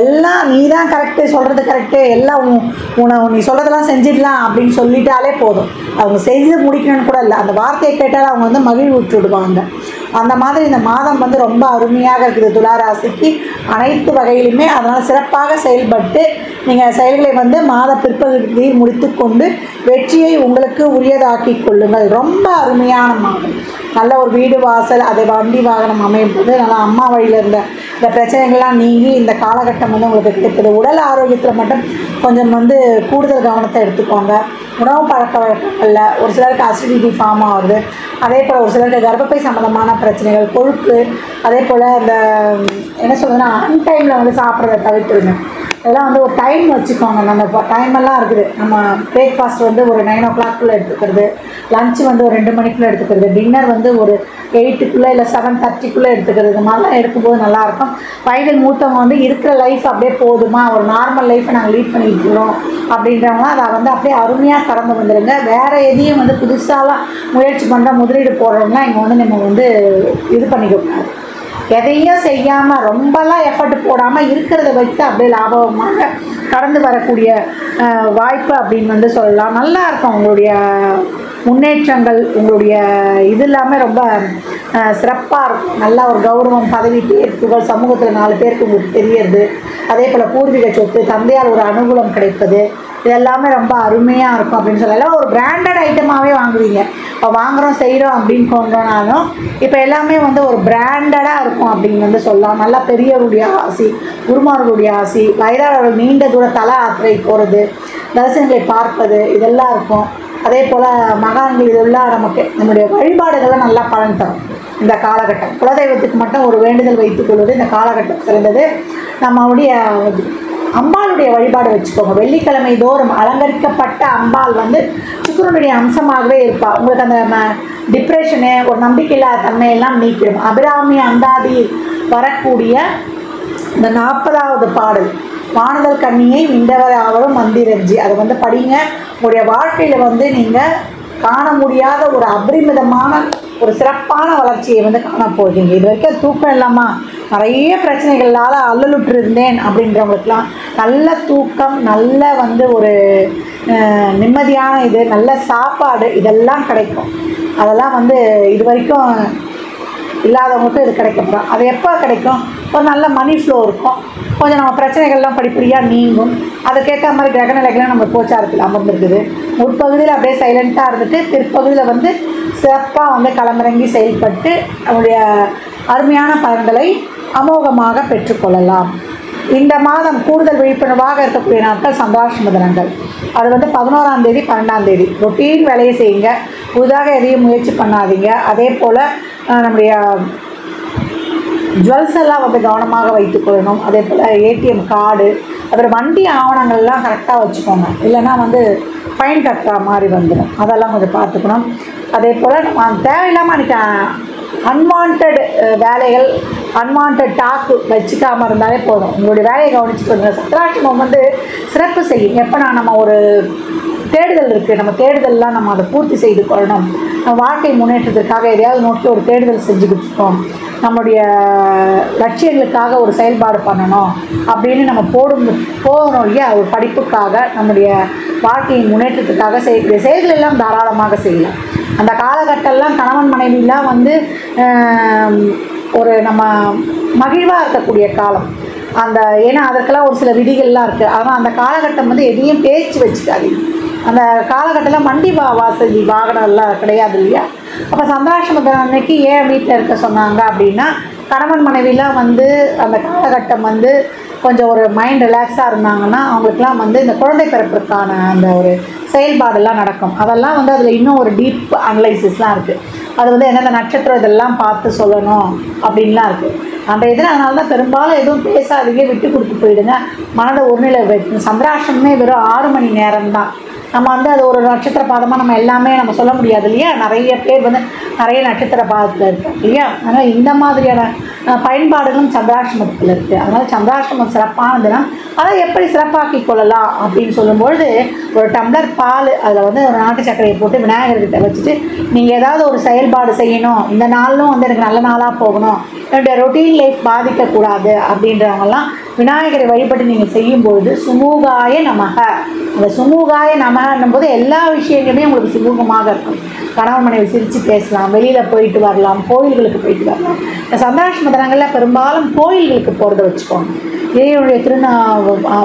எல்லாம் நீ தான் கரெக்டு, சொல்கிறது கரெக்டு, எல்லாம் நீ சொல்கிறதெல்லாம் செஞ்சிடலாம் அப்படின்னு சொல்லிட்டாலே போதும். அவங்க செய்து முடிக்கணும்னு கூட இல்லை, அந்த வார்த்தையை கேட்டாலும் அவங்க வந்து மகிழ்வு விட்டு விடுவாங்க. அந்த மாதிரி இந்த மாதம் வந்து ரொம்ப அருமையாக இருக்குது துளாராசிக்கு அனைத்து வகையிலுமே. அதனால் சிறப்பாக செயல்பட்டு நீங்கள் செயல்களை வந்து மாத பிற்பகுதியில் முடித்து கொண்டு வெற்றியை உங்களுக்கு உரியதாக்கி கொள்ளுங்கள். ரொம்ப அருமையான மாதம். நல்ல ஒரு வீடு வாசல், அதை வண்டி வாகனம் அமைப்பது, நல்லா அம்மா வழியில் இருந்த இந்த பிரச்சனைகள்லாம் நீங்கி இந்த காலகட்டம் வந்து உங்களுக்கு கிடைக்குது. உடல் ஆரோக்கியத்தில் மட்டும் கொஞ்சம் வந்து கூடுதல் கவனத்தை எடுத்துக்கோங்க. உணவு பழக்க வழக்கங்களில் ஒரு சிலருக்கு அசிடிட்டி ஃபார்ம் ஆகுது. அதே போல் ஒரு சிலருக்கு கர்ப்பப்பை சம்மந்தமான பிரச்சனைகள், கொழுப்பு, அதே போல் இந்த என்ன சொல்றதுன்னா அன்டைமில் வந்து சாப்பிட்றத தவிர்த்துருங்க. இதெல்லாம் வந்து ஒரு டைம் வச்சுக்கோங்க. நம்ம இப்போ டைமெல்லாம் இருக்குது. நம்ம பிரேக்ஃபாஸ்ட் வந்து ஒரு 9 o'clock எடுத்துக்கிறது, லஞ்சு வந்து ஒரு 2 மணிக்குள்ளே எடுத்துக்கிறது, டின்னர் வந்து ஒரு 8க்குள்ளே இல்லை 7:30க்குள்ளே எடுத்துக்கிறது. இது மாதிரிலாம் எடுக்கும்போது நல்லாயிருக்கும். வயதில் மூத்தவங்க வந்து இருக்கிற லைஃப் அப்படியே போதுமா, ஒரு நார்மல் லைஃப்பை நாங்கள் லீட் பண்ணிட்டு இருக்கிறோம் அப்படின்றவங்களாம் அதை வந்து அப்படியே அருமையாக கடந்து வந்துடுங்க. வேறு எதையும் வந்து புதுசாலாம் முயற்சி பண்ணுற முதலீடு போடுறவங்களாம் இங்கே வந்து நம்ம வந்து இது பண்ணிக்கக்கூடாது. எதையும் செய்யாமல் ரொம்பலாம் எஃபர்ட் போடாமல் இருக்கிறத வச்சு அப்படியே லாபமாக கடந்து வரக்கூடிய வாய்ப்பு அப்படின்னு வந்து சொல்லலாம். நல்லா இருக்கும் உங்களுடைய முன்னேற்றங்கள். உங்களுடைய இது எல்லாமே ரொம்ப சிறப்பாக இருக்கும். நல்ல ஒரு கௌரவம், பதவி, பேர், புகழ், சமூகத்தில் 4 பேருக்கு உங்களுக்கு தெரியறது. அதே போல் பூர்வீக சொத்து, தந்தையால் ஒரு அனுகூலம் கிடைப்பது, இதெல்லாமே ரொம்ப அருமையாக இருக்கும் அப்படின்னு சொல்லலாம். ஒரு பிராண்டட் ஐட்டமாகவே வாங்குவீங்க. இப்போ வாங்குகிறோம் செய்கிறோம் அப்படின்னு கொண்டோனாலும் இப்போ எல்லாமே வந்து ஒரு பிராண்டடாக இருக்கும் அப்படின்னு வந்து சொல்லலாம். நல்லா பெரியவருடைய ஆசி, குருமார்களுடைய ஆசி, வயதாளர்கள் நீண்ட தூர தல யாத்திரை போகிறது, தரிசனங்களை பார்ப்பது, இதெல்லாம் இருக்கும். அதே போல் மகான்கள் இதெல்லாம் நமக்கு நம்முடைய வழிபாடுகளை நல்லா பலன் தரும் இந்த காலகட்டம். குலதெய்வத்துக்கு மட்டும் ஒரு வேண்டுதல் வைத்துக் கொள்வது இந்த காலகட்டம் சிறந்தது. நம்மளுடைய அம்பாளுடைய வழிபாடு வச்சுக்கோங்க. வெள்ளிக்கிழமை தோறும் அலங்கரிக்கப்பட்ட அம்பாள் வந்து சுக்கிரனுடைய அம்சமாகவே இருப்பாள். உங்களுக்கு அந்த டிப்ரெஷனு, ஒரு நம்பிக்கையில்லாத தன்மையெல்லாம் நீக்கிடும். அபிராமி அந்தாதி வரக்கூடிய இந்த 40வது பாடல், வானுதல் கண்ணியை மிண்டவர் ஆவரும் மந்திரஞ்சி, அதை வந்து படிங்க. உங்களுடைய வாழ்க்கையில் வந்து நீங்கள் காண முடியாத ஒரு அபரிமிதமான ஒரு சிறப்பான வளர்ச்சியை வந்து காணப்போகிறீங்க. இது வரைக்கும் தூக்கம் இல்லாமல் நிறைய பிரச்சனைகளால் அல்லலுற்று இருந்தேன் அப்படின்றவங்களுக்கெல்லாம் நல்ல தூக்கம், நல்ல வந்து ஒரு நிம்மதியான இது, நல்ல சாப்பாடு, இதெல்லாம் கிடைக்கும். அதெல்லாம் வந்து இது வரைக்கும் இல்லாதவங்களுக்கும் இது கிடைக்கப்படும். அது எப்போ கிடைக்கும்? ஒரு நல்ல மணி ஃப்ளோ இருக்கும். கொஞ்சம் நம்ம பிரச்சனைகள்லாம் படிப்படியாக நீங்கும். அதுக்கேற்ற மாதிரி கிரகநிலைகள்லாம் நம்ம கோச்சாரத்தில் அமர்ந்துருக்குது. முற்பகுதியில் அப்படியே சைலண்ட்டாக இருந்துட்டு பிற்பகுதியில் வந்து சிறப்பாக வந்து களமிறங்கி செயல்பட்டு நம்முடைய அருமையான பலன்களை அமோகமாக பெற்றுக்கொள்ளலாம். இந்த மாதம் கூடுதல் விழிப்புணர்வாக இருக்கக்கூடிய நாட்கள் சந்திராஷ்டம தினங்கள். அது வந்து 11ஆம் தேதி 12ஆம் தேதி. ரொட்டீன் வேலையை செய்யுங்க. புதிதாக எதையும் முயற்சி பண்ணாதீங்க. அதே போல் நம்முடைய ஜுவல்ஸ் எல்லாம் வந்து கவனமாக வைத்துக்கொள்ளணும். அதே போல் ஏடிஎம் கார்டு, அப்புறம் வண்டி ஆவணங்கள்லாம் கரெக்டாக வச்சுக்கோங்க. இல்லைன்னா வந்து ஃபைன் கட்டுற மாதிரி வந்துடும். அதெல்லாம் கொஞ்சம் பார்த்துக்கணும். அதே போல் நம்ம தேவையில்லாமல் அன்றைக்கி அன்வான்ட் வேலைகள், அன்வான்ட் டாக்கு வச்சுக்காமல் இருந்தாலே போதும். உங்களுடைய வேலையை கவனிச்சுக்கோங்க. சந்திராஷ்டமம் வந்து சிறப்பு செய்யும். எப்போ நம்ம ஒரு தேடுதல் இருக்குது, நம்ம தேடுதல்லாம் நம்ம அதை பூர்த்தி செய்து கொள்ளணும். நம்ம வாழ்க்கை முன்னேற்றத்திற்காக எதையாவது நோக்கி ஒரு தேடுதல் செஞ்சுக்கிட்டு இருக்கோம், நம்முடைய லட்சியங்களுக்காக ஒரு செயல்பாடு பண்ணணும் அப்படின்னு நம்ம போகணும் இல்லையா? ஒரு படிப்புக்காக, நம்முடைய வாழ்க்கையின் முன்னேற்றத்துக்காக செய்யக்கூடிய செயல்கள் எல்லாம் தாராளமாக செய்யலாம். அந்த காலகட்டம்லாம் கணவன் மனைவிலாம் வந்து ஒரு நம்ம மகிழ்வாக இருக்கக்கூடிய காலம் அந்த. ஏன்னா அதற்கெல்லாம் ஒரு சில விதிகள்லாம் இருக்குது. ஆனால் அந்த காலகட்டம் வந்து எதையும் பேச்சு வச்சுக்காதீங்க. அந்த காலகட்டத்தில் வண்டி வாசல் வாகனம்லாம் கிடையாது இல்லையா? அப்போ சந்திராஷ்டம அன்னைக்கு ஏன் வீட்டில் இருக்க சொன்னாங்க அப்படின்னா, கணவன் மனைவிலாம் வந்து அந்த காலகட்டம் வந்து கொஞ்சம் ஒரு மைண்ட் ரிலாக்ஸாக இருந்தாங்கன்னா அவங்களுக்குலாம் வந்து இந்த குழந்தை பிறப்பிற்கான அந்த ஒரு செயல்பாடெல்லாம் நடக்கும். அதெல்லாம் வந்து அதில் இன்னும் ஒரு டீப் அனலைசிஸ்லாம் இருக்குது. அது வந்து எந்தெந்த நட்சத்திரம் இதெல்லாம் பார்த்து சொல்லணும் அப்படின்லாம் இருக்குது அந்த இதில். அதனால தான் பெரும்பாலும் எதுவும் பேசாதீங்க, விட்டு கொடுத்து போயிடுங்க, மனதை ஒருநிலை வைக்கணும். சந்திராஷ்டமே வெறும் 6 மணி நேரம்தான். நம்ம வந்து அது ஒரு நட்சத்திர பாதமாக நம்ம எல்லாமே நம்ம சொல்ல முடியாது இல்லையா? நிறைய பேர் வந்து நிறைய நட்சத்திர பாதத்தில் இருக்காங்க இல்லையா? அதனால் இந்த மாதிரியான பயன்பாடுகளும் சந்திராஷ்டமத்தில் இருக்குது. அதனால் சந்திராஷ்டமம் சிறப்பான தினம். அதை எப்படி சிறப்பாக்கி கொள்ளலாம் அப்படின்னு சொல்லும்பொழுது, ஒரு டம்ளர் பால், அதில் வந்து ஒரு நாட்டு சர்க்கரையை போட்டு விநாயகர்கிட்ட வச்சுட்டு நீங்கள் ஏதாவது ஒரு செயல்பாடு செய்யணும், இந்த நாளும் வந்து எனக்கு நல்ல நாளாக போகணும், என்னுடைய ரொட்டீன் லைஃப் பாதிக்கக்கூடாது அப்படின்றவங்கலாம் விநாயகரை வழிபட்டு நீங்கள் செய்யும்பொழுது சுமூகாய நமக, அந்த சுமூகாய நமக மாதம் போது எல்லா விஷயங்களுமே உங்களுக்கு சுமூகமாக இருக்கும். கணவன் மனைவி சிரித்து பேசலாம், வெளியில் போயிட்டு வரலாம், கோயில்களுக்கு போயிட்டு வரலாம். இந்த சந்திராஷ்டம தினங்களில் பெரும்பாலும் கோயில்களுக்கு போகிறத வச்சுக்கோங்க. இறைவனுடைய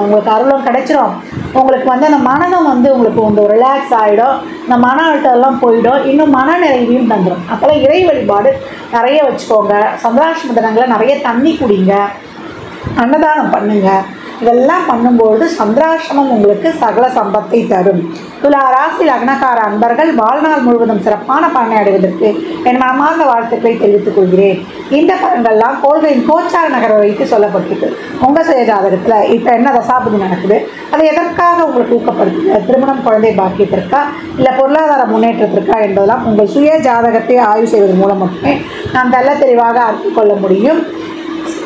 உங்களுக்கு அருளும் கிடைச்சிரும். உங்களுக்கு அந்த மனதும் உங்களுக்கு இந்த ரிலாக்ஸ் ஆகிடும். இந்த மன அழுத்தம்லாம் போயிடும். இன்னும் மன நிறைவையும் தந்துடும். அப்போல்லாம் இறை வழிபாடு நிறைய வச்சுக்கோங்க. சந்திராஷ்டம தினங்களில் நிறைய தண்ணி குடிங்க, அன்னதானம் பண்ணுங்க. இதெல்லாம் பண்ணும்போது சந்திராஷ்டமம் உங்களுக்கு சகல சம்பத்தை தரும். துலா ராசி லக்னக்கார அன்பர்கள் வாழ்நாள் முழுவதும் சிறப்பான பலனை அடைவதற்கு என் மனமார்ந்த வாழ்த்துக்களை தெரிவித்துக் கொள்கிறேன். இந்த பலன்கள்லாம் கோள்களின் கோச்சார நகரை வைத்து சொல்லப்பட்டிருக்கு. உங்கள் சுய ஜாதகத்தில் இப்போ என்ன தசாபதி நடக்குது, அது எதற்காக உங்களுக்கு ஊக்கப்படுத்துது, திருமணம், குழந்தை பாக்கியத்திற்கா இல்லை பொருளாதார முன்னேற்றத்திற்கா என்பதெல்லாம் உங்கள் சுய ஜாதகத்தை ஆய்வு செய்வதன் மூலம் மட்டுமே நாம் தெல்ல தெளிவாக அறிந்து கொள்ள முடியும்.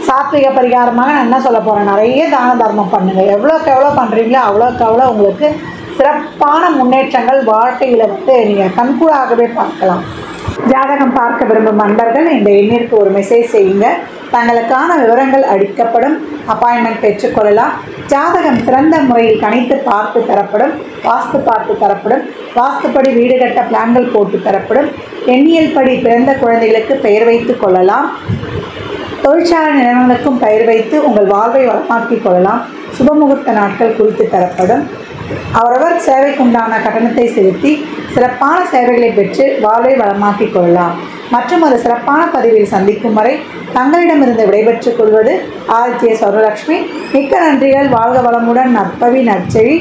சாத்விக பரிகாரமாக நான் என்ன சொல்ல போகிறேன், நிறைய தான தர்மம் பண்ணுங்கள். எவ்வளோக்கு எவ்வளோ பண்ணுறீங்களோ அவ்வளோக்கு அவ்வளோ உங்களுக்கு சிறப்பான முன்னேற்றங்கள் வாழ்க்கையில் நீங்கள் கண்கூடாகவே பார்க்கலாம். ஜாதகம் பார்க்க விரும்பும் நண்பர்கள் இந்த எண்ணிற்கு ஒரு மெசேஜ் செய்யுங்க. தங்களுக்கான விவரங்கள் அளிக்கப்படும். அப்பாயின்மெண்ட் பெற்றுக்கொள்ளலாம். ஜாதகம் சிறந்த முறையில் கணித்து பார்த்து தரப்படும். வாஸ்து பார்த்து தரப்படும். வாஸ்துப்படி வீடு கட்ட பிளான்கள் போட்டு தரப்படும். எண்ணியல் படி பிறந்த குழந்தைகளுக்கு பெயர் வைத்து கொள்ளலாம். தொழிற்சாலை நிறுவனங்களுக்கும் பெயர் வைத்து உங்கள் வாழ்வை வளமாக்கிக் கொள்ளலாம். சுபமுகூர்த்த நாட்கள் குறித்து தரப்படும். அவரவர் சேவைக்குண்டான கட்டணத்தை செலுத்தி சிறப்பான சேவைகளை பெற்று வாழ்வை வளமாக்கிக் கொள்ளலாம். மற்றும் ஒரு சிறப்பான பதிவில் சந்திக்கும் வரை தங்களிடமிருந்து விடைபெற்றுக் கொள்வது ஆதித்ய சௌரலட்சுமி. மிக்க நன்றிகள். வாழ்க வளமுடன். நற்பவி நற்செவி.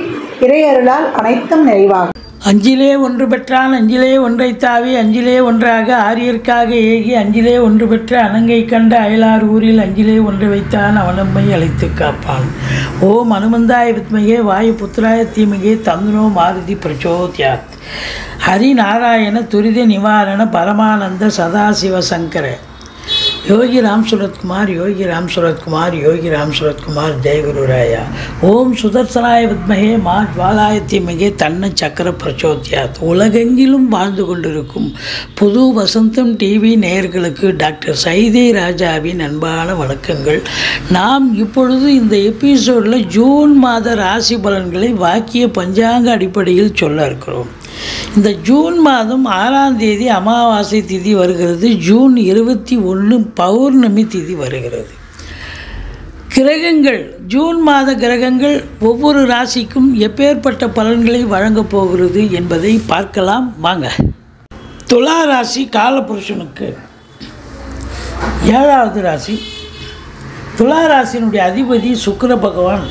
இறையருளால் அனைத்தும் நிறைவாகும். அஞ்சிலே ஒன்று பெற்றான் அஞ்சிலே ஒன்றை தாவி அஞ்சிலே ஒன்றாக ஆரியர்க்காக ஏகி அஞ்சிலே ஒன்று பெற்ற அணங்கை கண்ட அயலார் ஊரில் அஞ்சிலே ஒன்று வைத்தான் அவனம்மை அழைத்து காப்பான். ஓம் அனுமந்தாய வித்மகே வாயு புத்திராய தீமகே தந்துனோ மாருதி பிரச்சோத்யாத். ஹரி நாராயண துரித நிவாரண பரமானந்த சதாசிவ சங்கர. யோகி ராம் சுரத்குமார் யோகி ராம் சுரத்குமார் யோகி ராம் சுரத்குமார் ஜெயகுருராயா. ஓம் சுதர்சனாய வித்மகே மா ஜ்வாலாய தீமகே தன்ன சக்கர பிரச்சோத்யாத். உலகெங்கிலும் வாழ்ந்து கொண்டிருக்கும் புது வசந்தம் டிவி நேயர்களுக்கு டாக்டர் சைதை ராஜாவின் அன்பான வணக்கங்கள். நாம் இப்பொழுது இந்த எபிசோடில் ஜூன் மாத ராசி பலன்களை வாக்கிய பஞ்சாங்க அடிப்படையில் சொல்ல இருக்கிறோம். இந்த ஜூன் மாதம் 6ஆம் தேதி அமாவாசை திதி வருகிறது. ஜூன் 21 பௌர்ணமி திதி வருகிறது. கிரகங்கள், ஜூன் மாத கிரகங்கள் ஒவ்வொரு ராசிக்கும் எப்பேற்பட்ட பலன்களை வழங்கப் போகிறது என்பதை பார்க்கலாம் வாங்க. துலா ராசி காலபுருஷனுக்கு 7வது ராசி. துலா ராசியினுடைய அதிபதி சுக்கிர பகவான்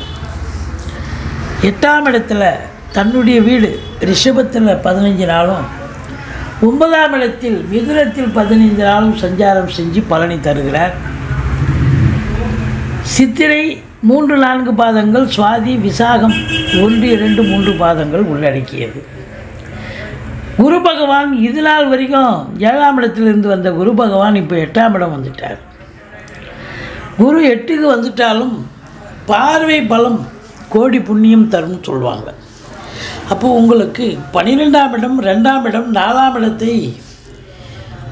8ஆம் இடத்துல தன்னுடைய வீடு ரிஷபத்தில் 15 நாளும் 9ஆம் இடத்தில் மிதுனத்தில் 15 நாளும் சஞ்சாரம் செஞ்சு பலனை தருகிறார். சித்திரை 3-4 பாதங்கள், சுவாதி விசாகம் 1-2-3 பாதங்கள் உள்ளடக்கியது. குரு பகவான் இது நாள் வரைக்கும் 7ஆம் இடத்திலிருந்து வந்த குரு பகவான் இப்போ 8ஆம் இடம் வந்துட்டார். குரு 8க்கு வந்துட்டாலும் பார்வை பலம் கோடி புண்ணியம் தரும்னு சொல்லுவாங்க. அப்போ உங்களுக்கு 12ஆம் இடம், 2ஆம் இடம், 4ஆம் இடத்தை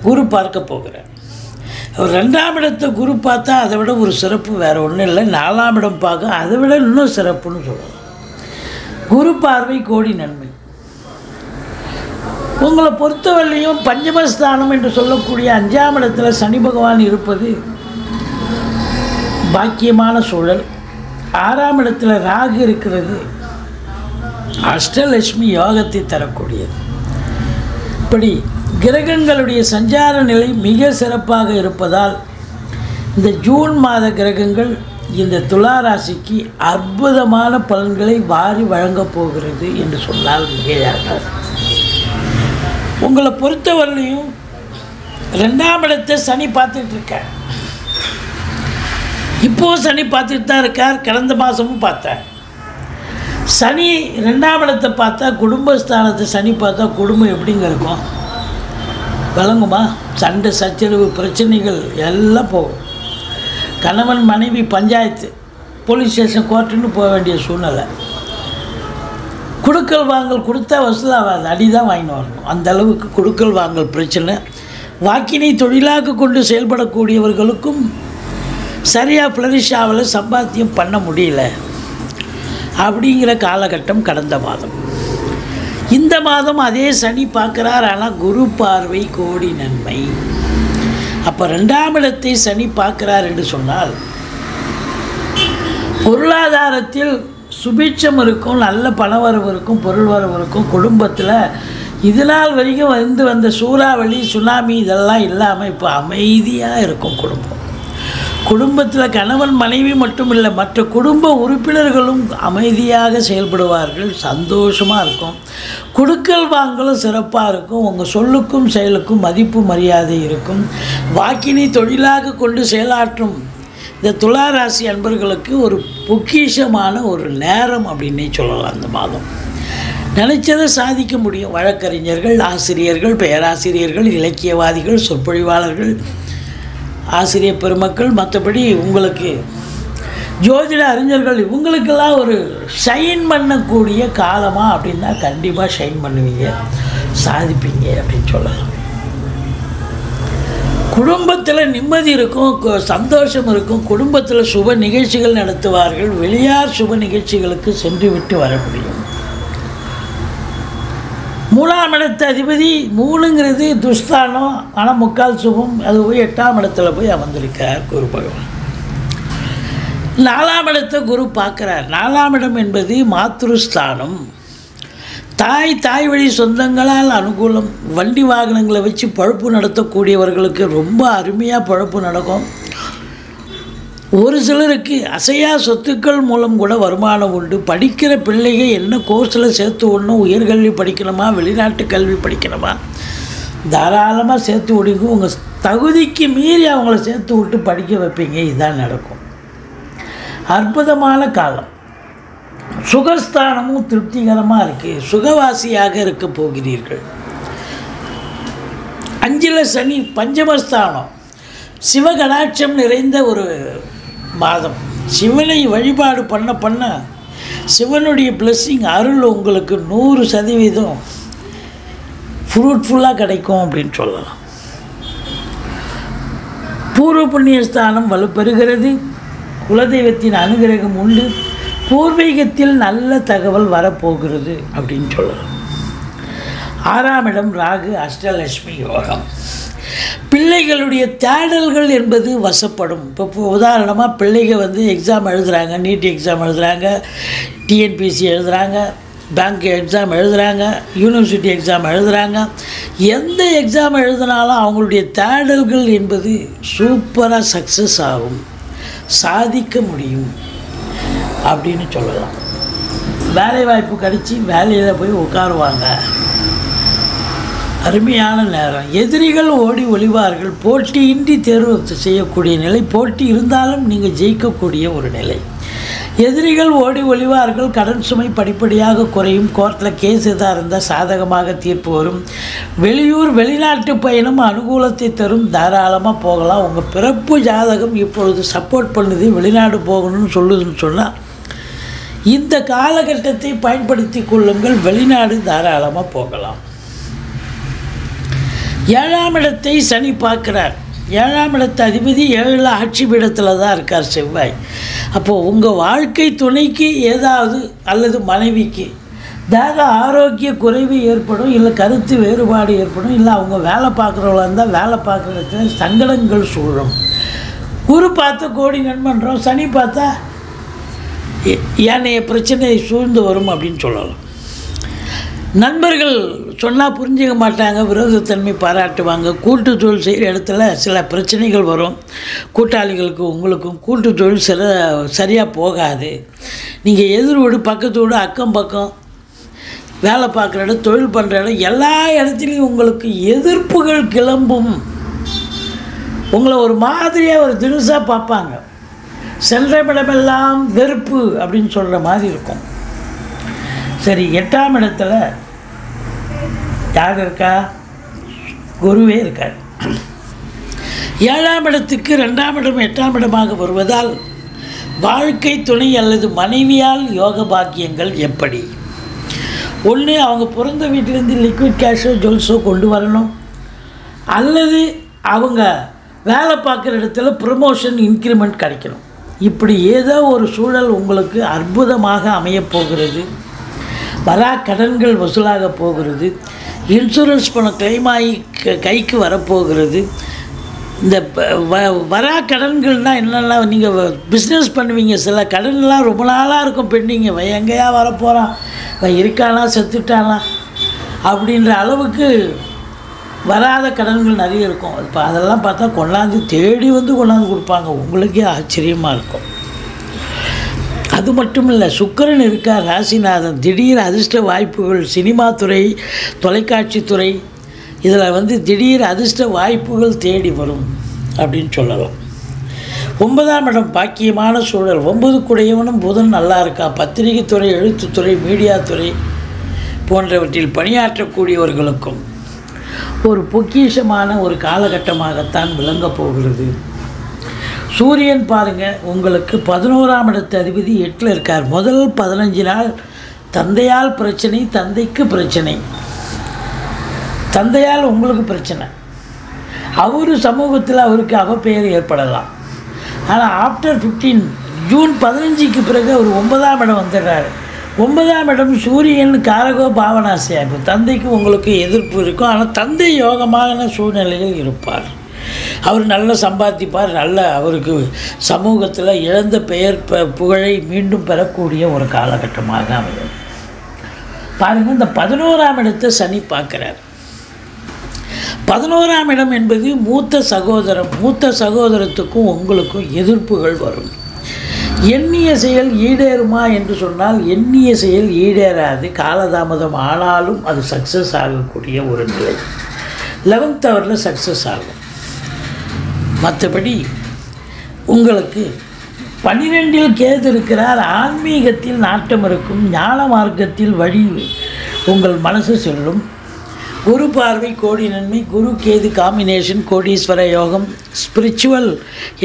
குரு பார்க்க போகிறார். 2ஆம் இடத்தை குரு பார்த்தா அதை விட ஒரு சிறப்பு வேறு ஒன்றும் இல்லை. 4ஆம் இடம் பார்க்க அதை விட இன்னும் சிறப்புன்னு சொல்லலாம். குரு பார்வை கோடி நன்மை. உங்களை பொறுத்தவரையிலையும் பஞ்சமஸ்தானம் என்று சொல்லக்கூடிய 5ஆம் இடத்துல சனி பகவான் இருப்பது பாக்கியமான சூழல். 6ஆம் இடத்துல ராகு இருக்கிறது அஷ்டலட்சுமி யோகத்தை தரக்கூடியது. இப்படி கிரகங்களுடைய சஞ்சார நிலை மிக சிறப்பாக இருப்பதால் இந்த ஜூன் மாத கிரகங்கள் இந்த துலா ராசிக்கு அற்புதமான பலன்களை வாரி வழங்கப் போகிறது என்று சொன்னால் மிகையாக. உங்களை பொறுத்தவரையிலையும் 2ஆம் இடத்தை சனி பார்த்துட்டு இருக்கார். இப்போது சனி பார்த்துட்டு தான் இருக்கார். கடந்த மாதமும் பார்த்தார். சனி 2ஆம் இடத்தை பார்த்தா குடும்பஸ்தானத்தை சனி பார்த்தா குடும்பம் எப்படிங்க இருக்கும்? விளங்குமா? சண்டை சச்சரவு பிரச்சனைகள் எல்லாம் போகும். கணவன் மனைவி பஞ்சாயத்து, போலீஸ் ஸ்டேஷன், கோர்ட்டுன்னு போக வேண்டிய சூழ்நிலை. கொடுக்கல் வாங்கல் கொடுத்தா வசூலாகாது, அடி தான் வாங்கின்னு வரணும். அந்த அளவுக்கு கொடுக்கல் வாங்கல் பிரச்சனை. வாக்கினை தொழிலாக கொண்டு செயல்படக்கூடியவர்களுக்கும் சரியாக ஃப்ளரிஷ் ஆகலை, சம்பாத்தியம் பண்ண முடியல அப்படிங்கிற காலகட்டம் கடந்த மாதம். இந்த மாதம் அதே சனி பார்க்குறார், ஆனால் குரு பார்வை கோடி நன்மை. அப்போ 2ஆம் இடத்தை சனி பார்க்குறார் என்று சொன்னால் பொருளாதாரத்தில் சுபிட்சம் இருக்கும், நல்ல பணவரவு இருக்கும், பொருள் வரவு இருக்கும். குடும்பத்தில் இது நாள் வரைக்கும் வந்த சூறாவளி சுனாமி இதெல்லாம் இல்லாமல் இப்போ அமைதியாக இருக்கும் குடும்பம். குடும்பத்தில் கணவன் மனைவி மட்டும் இல்லை, மற்ற குடும்ப உறுப்பினர்களும் அமைதியாக செயல்படுவார்கள், சந்தோஷமாக இருக்கும். கொடுக்கல் வாங்கலும் சிறப்பாக இருக்கும். உங்கள் சொல்லுக்கும் செயலுக்கும் மதிப்பு மரியாதை இருக்கும். வாக்கினை தொழிலாக கொண்டு செயலாற்றும் இந்த துலா ராசி அன்பர்களுக்கு ஒரு பொக்கிஷமான ஒரு நேரம் அப்படின்னே சொல்லலாம். அந்த மாதம் நினைச்சதை சாதிக்க முடியும். வழக்கறிஞர்கள், ஆசிரியர்கள், பேராசிரியர்கள், இலக்கியவாதிகள், சொற்பொழிவாளர்கள், ஆசிரியர் பெருமக்கள், மற்றபடி உங்களுக்கு ஜோதிட அறிஞர்கள், இவங்களுக்கெல்லாம் ஒரு ஷைன் பண்ணக்கூடிய காலமாக அப்படின்னா கண்டிப்பாக ஷைன் பண்ணுவீங்க, சாதிப்பீங்க அப்படின்னு சொல்லலாம். குடும்பத்தில் நிம்மதி இருக்கும், சந்தோஷம் இருக்கும். குடும்பத்தில் சுப நிகழ்ச்சிகள் நடத்துவார்கள். வெளியார் சுப நிகழ்ச்சிகளுக்கு சென்று விட்டு வர முடியும். 3ஆம் இடத்து அதிபதி 3ங்கிறது துஸ்தானம், ஆனால் முக்கால் சுபம். அது போய் 8ஆம் இடத்துல போய் அமர்ந்திருக்கார் குரு பகவான். 4ஆம் இடத்தை குரு பார்க்குறார். 4ஆம் இடம் என்பது மாத்ருஸ்தானம். தாய் வழி சொந்தங்களால் அனுகூலம். வண்டி வாகனங்களை வச்சு பழப்பு நடத்தக்கூடியவர்களுக்கு ரொம்ப அருமையாக பழப்பு நடக்கும். ஒரு சிலருக்கு அசையா சொத்துக்கள் மூலம் கூட வருமானம் உண்டு. படிக்கிற பிள்ளைங்க என்ன கோர்ஸில் சேர்த்து விடணும், உயர்கல்வி படிக்கணுமா, வெளிநாட்டு கல்வி படிக்கணுமா, தாராளமாக சேர்த்து விடுங்க. உங்கள் தகுதிக்கு மீறி அவங்கள சேர்த்து விட்டு படிக்க வைப்பீங்க. இதுதான் நடக்கும். அற்புதமான காலம். சுகஸ்தானமும் திருப்திகரமாக இருக்குது. சுகவாசியாக இருக்க போகிறீர்கள். 5ல் சனி, பஞ்சமஸ்தானம். சிவகடாட்சம் நிறைந்த ஒரு மாதம். சிவனை வழிபாடு பண்ண சிவனுடைய பிளெஸ்ஸிங் அருள் உங்களுக்கு 100% ஃப்ரூட்ஃபுல்லாக கிடைக்கும் அப்படின்னு சொல்லலாம். பூர்வ புண்ணியஸ்தானம் வலுப்பெறுகிறது. குலதெய்வத்தின் அனுகிரகம் உண்டு. பூர்வீகத்தில் நல்ல தகவல் வரப்போகிறது அப்படின்னு சொல்லலாம். 6ஆம் இடம் ராகு, அஷ்டலட்சுமி யோகம். பிள்ளைகளுடைய தேடல்கள் என்பது வசப்படும். இப்போ உதாரணமாக பிள்ளைங்க எக்ஸாம் எழுதுகிறாங்க, நீட் எக்ஸாம் எழுதுகிறாங்க, டிஎன்பிசி எழுதுகிறாங்க, பேங்க் எக்ஸாம் எழுதுகிறாங்க, யூனிவர்சிட்டி எக்ஸாம் எழுதுகிறாங்க. எந்த எக்ஸாம் எழுதினாலும் அவங்களுடைய தேடல்கள் என்பது சூப்பராக சக்ஸஸ் ஆகும், சாதிக்க முடியும் அப்படின்னு சொல்லலாம். வேலைவாய்ப்பு கிடைச்சி வேலையில் போய் உட்காருவாங்க. அருமையான நேரம். எதிரிகள் ஓடி ஒளிவார்கள். போட்டியின்றி தேர்வு செய்யக்கூடிய நிலை. போட்டி இருந்தாலும் நீங்கள் ஜெயிக்கக்கூடிய ஒரு நிலை. எதிரிகள் ஓடி ஒளிவார்கள். கடன் சுமை படிப்படியாக குறையும். கோர்ட்டில் கேஸ் எதாக இருந்தால் சாதகமாக தீர்ப்பு வரும். வெளியூர் வெளிநாட்டு பயணம் அனுகூலத்தை தரும். தாராளமாக போகலாம். உங்கள் பிறப்பு ஜாதகம் இப்பொழுது சப்போர்ட் பண்ணுது, வெளிநாடு போகணும்னு சொல்லுதுன்னு சொன்னால் இந்த காலகட்டத்தை பயன்படுத்தி கொள்ளுங்கள். வெளிநாடு தாராளமாக போகலாம். 7ஆம் இடத்தை சனி பார்க்குறார். 7ஆம் இடத்து அதிபதி 7ல் ஆட்சி பீடத்தில் தான் இருக்கார் செவ்வாய். அப்போது உங்கள் வாழ்க்கை துணைக்கு ஏதாவது அல்லது மனைவிக்கு தேக ஆரோக்கிய குறைவு ஏற்படும், இல்லை கருத்து வேறுபாடு ஏற்படும், இல்லை அவங்க வேலை பார்க்குறவங்களா இருந்தால் வேலை பார்க்குற இடத்துல சங்கடங்கள் சூழும். குரு பார்த்தா கோடி நன்மன்றோம், சனி பார்த்தா ஏனைய பிரச்சனை சூழ்ந்து வரும் அப்படின்னு சொல்லலாம். நண்பர்கள் சொன்னால் புரிஞ்சிக்க மாட்டாங்க, விரோதத்தன்மை பாராட்டுவாங்க. கூட்டு தொழில் செய்கிற இடத்துல சில பிரச்சனைகள் வரும். கூட்டாளிகளுக்கு உங்களுக்கும் கூட்டு தொழில் சரியாக போகாது. நீங்கள் எதிர் வீடு, பக்கத்து வீடு, அக்கம் பக்கம், வேலை பார்க்குற இடம், தொழில் பண்ணுற இடம், எல்லா இடத்துலையும் உங்களுக்கு எதிர்ப்புகள் கிளம்பும். உங்களை ஒரு மாதிரியாக ஒரு தினுசாக பார்ப்பாங்க. சென்ற இடமெல்லாம் வெறுப்பு அப்படின்னு சொல்கிற மாதிரி இருக்கும். சரி, 8ஆம் இடத்துல யார் இருக்கா? குருவே இருக்கார். 7ஆம் இடத்துக்கு 2ஆம் இடம் 8ஆம் இடமாக வருவதால் வாழ்க்கை துணை அல்லது மனைவியால் யோக பாக்கியங்கள் எப்படி? ஒன்று, அவங்க பிறந்த வீட்டிலேருந்து லிக்விட் கேஷோ ஜுவல்ஸோ கொண்டு வரணும், அல்லது அவங்க வேலை பார்க்குற இடத்துல ப்ரமோஷன் இன்க்ரிமெண்ட் கிடைக்கணும். இப்படி ஏதோ ஒரு சூழல் உங்களுக்கு அற்புதமாக அமையப்போகிறது. வரா கடன்கள் வசூலாக போகிறது, இன்சூரன்ஸ் பணம் கிளைம் ஆகி கைக்கு வரப்போகிறது. இந்த வரா கடன்கள்னால் என்னென்னா, நீங்கள் பிஸ்னஸ் பண்ணுவீங்க, சில கடன்லாம் ரொம்ப நாளாக இருக்கும் பெண்டிங்க, எங்கேயா வரப்போகிறான், இருக்கானா செத்துட்டானா அப்படின்ற அளவுக்கு வராத கடன்கள் நிறைய இருக்கும். இப்போ அதெல்லாம் பார்த்தா கொண்டாந்து தேடி வந்து கொண்டாந்து கொடுப்பாங்க, உங்களுக்கே ஆச்சரியமாக இருக்கும். அது மட்டும் இல்லை, சுக்கிரன் இருக்கார் ராசிநாதன். திடீர் அதிர்ஷ்ட வாய்ப்புகள் சினிமா துறை, தொலைக்காட்சித்துறை, இதில் வந்து திடீர் அதிர்ஷ்ட வாய்ப்புகள் தேடி வரும் அப்படின்னு சொல்லலாம். 9ஆம் இடம் பாக்கியமான சூழல். 9 குடையவனும் புதன் நல்லா இருக்கா. பத்திரிகை துறை, எழுத்துத்துறை, மீடியா துறை போன்றவற்றில் பணியாற்றக்கூடியவர்களுக்கும் ஒரு பொக்கிஷமான ஒரு காலகட்டமாகத்தான் விளங்கப் போகிறது. சூரியன் பாருங்கள், உங்களுக்கு 11ஆம் இடத்து அதிபதி 8ல் இருக்கார். முதல் 15 நாள் தந்தையால் பிரச்சனை, தந்தைக்கு பிரச்சனை, தந்தையால் உங்களுக்கு பிரச்சனை, அவர் சமூகத்தில் அவருக்கு அவப்பெயர் ஏற்படலாம். ஆனால் ஆஃப்டர் 15 ஜூன் 15க்கு பிறகு அவர் 9ஆம் இடம் வந்துடுறாரு. 9ஆம் இடம் சூரியன் காரகோ பாவனாசியா. இப்போ தந்தைக்கு உங்களுக்கு எதிர்ப்பு இருக்கும், ஆனால் தந்தை யோகமான சூழ்நிலையில் இருப்பார். அவர் நல்லா சம்பாதிப்பார், நல்ல அவருக்கு சமூகத்தில் இழந்த பெயர் புகழை மீண்டும் பெறக்கூடிய ஒரு காலகட்டமாக அமையும். பாருங்கள், இந்த 11ஆம் இடத்தை சனி பார்க்குறார். 11ஆம் இடம் என்பது மூத்த சகோதரம். மூத்த சகோதரத்துக்கும் உங்களுக்கும் எதிர்ப்புகள் வரும். எண்ணிய செயல் ஈடேறுமா என்று சொன்னால் எண்ணிய செயல் ஈடேறாது, காலதாமதம் ஆனாலும் அது சக்ஸஸ் ஆகக்கூடிய ஒரு நிலை. 11th ஹவரில் சக்ஸஸ் ஆகும். மற்றபடி உங்களுக்கு 12இல் கேது இருக்கிறார். ஆன்மீகத்தில் நாட்டம் இருக்கும், ஞான மார்க்கத்தில் வழி உங்கள் மனசு செல்லும். குரு பார்வை கோடி நன்மை. குரு கேது காம்பினேஷன் கோடீஸ்வர யோகம். ஸ்பிரிச்சுவல்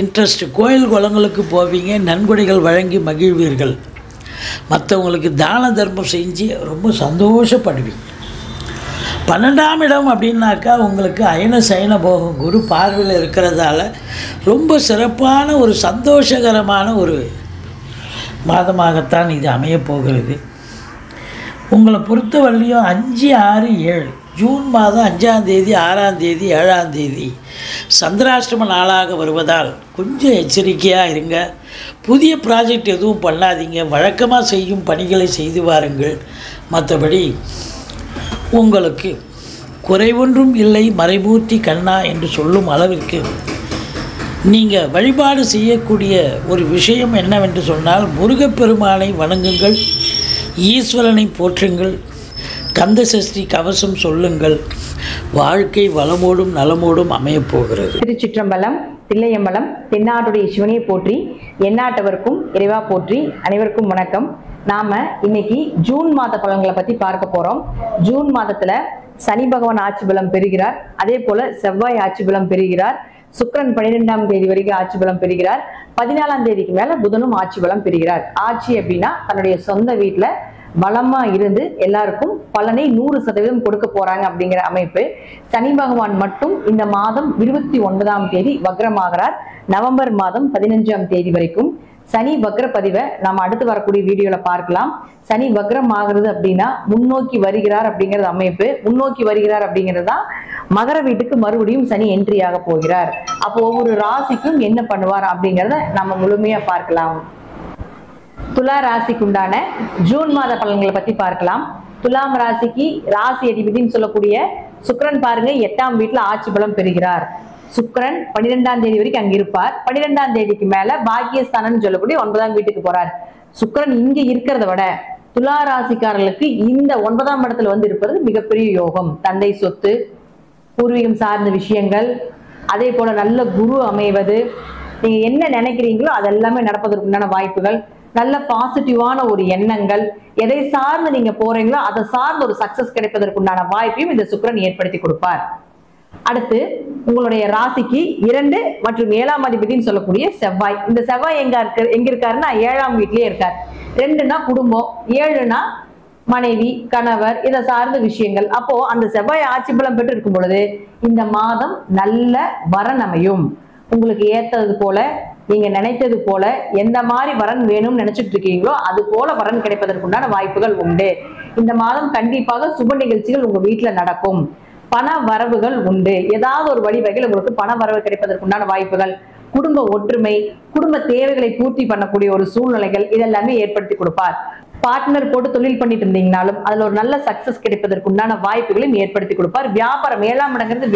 இன்ட்ரெஸ்ட், கோயில் குளங்களுக்கு போவீங்க, நன்கொடைகள் வழங்கி மகிழ்வீர்கள். மற்றவங்களுக்கு தான தர்மம் செஞ்சு ரொம்ப சந்தோஷப்படுவீங்க. 12ஆம் இடம் அப்படின்னாக்கா உங்களுக்கு அயன சயன போகம். குரு பார்வையில் இருக்கிறதால ரொம்ப சிறப்பான ஒரு சந்தோஷகரமான ஒரு மாதமாகத்தான் இது அமையப்போகிறது. உங்களை பொறுத்தவரையிலையும் 5, 6, 7 ஜூன் மாதம் 5ஆம் தேதி, 6ஆம் தேதி, 7ஆம் தேதி சந்திராஷ்டம நாளாக வருவதால் கொஞ்சம் எச்சரிக்கையாக இருங்க. புதிய ப்ராஜெக்ட் எதுவும் பண்ணாதீங்க, வழக்கமாக செய்யும் பணிகளை செய்து வாருங்கள். மற்றபடி உங்களுக்கு குறைவொன்றும் இல்லை, மறைமூர்த்தி கண்ணா என்று சொல்லும் அளவிற்கு நீங்கள் வழிபாடு செய்யக்கூடிய ஒரு விஷயம் என்னவென்று சொன்னால், முருகப்பெருமானை வணங்குங்கள், ஈஸ்வரனை போற்றுங்கள், கந்த சஷ்டி கவசம் சொல்லுங்கள். வாழ்க்கை வளமோடும் நலமோடும் அமையப்போகிறது. திருச்சிற்றம்பலம், தில்லையம்பலம், தென்னாடுடைய சிவனையை போற்றி, எந்நாட்டவருக்கும் இறைவா போற்றி. அனைவருக்கும் வணக்கம். நாம இன்னைக்கு ஜூன் மாத பலன்களை பத்தி பார்க்க போறோம். ஜூன் மாதத்துல சனி பகவான் ஆட்சி பலம் பெறுகிறார். அதே போல செவ்வாய் ஆட்சி பலம் பெறுகிறார். சுக்கிரன் 12ஆம் தேதி வரைக்கும் ஆட்சி பலம் பெறுகிறார். 14ஆம் தேதிக்கு மேல புதனும் ஆட்சி பலம் பெறுகிறார். ஆட்சி அப்படின்னா தன்னுடைய சொந்த வீட்டுல பலமா இருந்து எல்லாருக்கும் பலனை 100% கொடுக்க போறாங்க அப்படிங்கிற அமைப்பு. சனி பகவான் மட்டும் இந்த மாதம் 29ஆம் தேதி வக்ரமாகிறார். நவம்பர் மாதம் 15ஆம் தேதி வரைக்கும் சனி வக்ர பதிவை நாம அடுத்து வரக்கூடிய வீடியோல பார்க்கலாம். சனி வக்ரம் ஆகுறது அப்படின்னா முன்னோக்கி வருகிறார் அப்படிங்கிறது அமைப்பு. முன்னோக்கி வருகிறார் அப்படிங்கிறது தான் மகர வீட்டுக்கு மறுபடியும் சனி என்ட்ரி ஆக போகிறார். அப்போ ஒவ்வொரு ராசிக்கும் என்ன பண்ணுவார் அப்படிங்கிறத நம்ம முழுமையா பார்க்கலாம். துலா ராசிக்கு உண்டான ஜூன் மாத பலன்களை பத்தி பார்க்கலாம். துலாம் ராசிக்கு ராசி அதிபதினு சொல்லக்கூடிய சுக்கிரன் பாருங்க 8ஆம் வீட்டுல ஆட்சி பலம் பெறுகிறார். சுக்கிரன் 12ஆம் தேதி வரைக்கும் அங்க இருப்பார். 12ஆம் தேதிக்கு மேல பாக்கியஸ்தானம்னு சொல்லக்கூடிய 9ஆம் வீட்டுக்கு போறார். சுக்கிரன் இங்க இருக்கிறத விட துலா ராசிக்காரர்களுக்கு இந்த 9ஆம் இடத்துல வந்து இருப்பது மிகப்பெரிய யோகம். தந்தை சொத்து, பூர்வீகம் சார்ந்த விஷயங்கள், அதே போல நல்ல குரு அமைவது, நீங்க என்ன நினைக்கிறீங்களோ அதெல்லாமே நடப்பதற்குண்டான வாய்ப்புகள், நல்ல பாசிட்டிவான ஒரு எண்ணங்கள், எதை சார்ந்து நீங்க போறீங்களோ அதை சார்ந்த ஒரு சக்சஸ் கிடைப்பதற்குண்டான வாய்ப்பையும் இந்த சுக்கிரன் ஏற்படுத்தி கொடுப்பார். அடுத்து உங்களுடைய ராசிக்கு 2 மற்றும் 7ஆம் அதிபதினு சொல்லக்கூடிய செவ்வாய். இந்த செவ்வாய் எங்க இருக்காருன்னா 7ஆம் வீட்லயே இருக்கார். 2னா குடும்பம், 7னா மனைவி, கணவர், இதை சார்ந்த விஷயங்கள். அப்போ அந்த செவ்வாய் ஆட்சி பலம் பெற்று இருக்கும் பொழுது இந்த மாதம் நல்ல வரன் அமையும். உங்களுக்கு ஏத்தது போல, நீங்க நினைத்தது போல, எந்த மாதிரி வரன் வேணும்னு நினைச்சிட்டு இருக்கீங்களோ அது போல வரன் கிடைப்பதற்குண்டான வாய்ப்புகள் உண்டு. இந்த மாதம் கண்டிப்பாக சுப நிகழ்ச்சிகள் உங்க வீட்டுல நடக்கும். பண வரவுகள் உண்டு. ஏதாவது ஒரு வழிவகையில் உங்களுக்கு பண வரவு கிடைப்பதற்குண்டான வாய்ப்புகள், குடும்ப ஒற்றுமை, குடும்ப தேவைகளை பூர்த்தி பண்ணக்கூடிய ஒரு சூழ்நிலைகள் இதெல்லாமே ஏற்படுத்தி கொடுப்பார். பார்ட்னர் போட்டு தொழில் பண்ணிட்டு இருந்தீங்கனாலும் அதுல ஒரு நல்ல சக்சஸ் கிடைப்பதற்குண்டான வாய்ப்புகளையும் ஏற்படுத்தி கொடுப்பார். வியாபாரம், 7ஆம் இடங்கிறது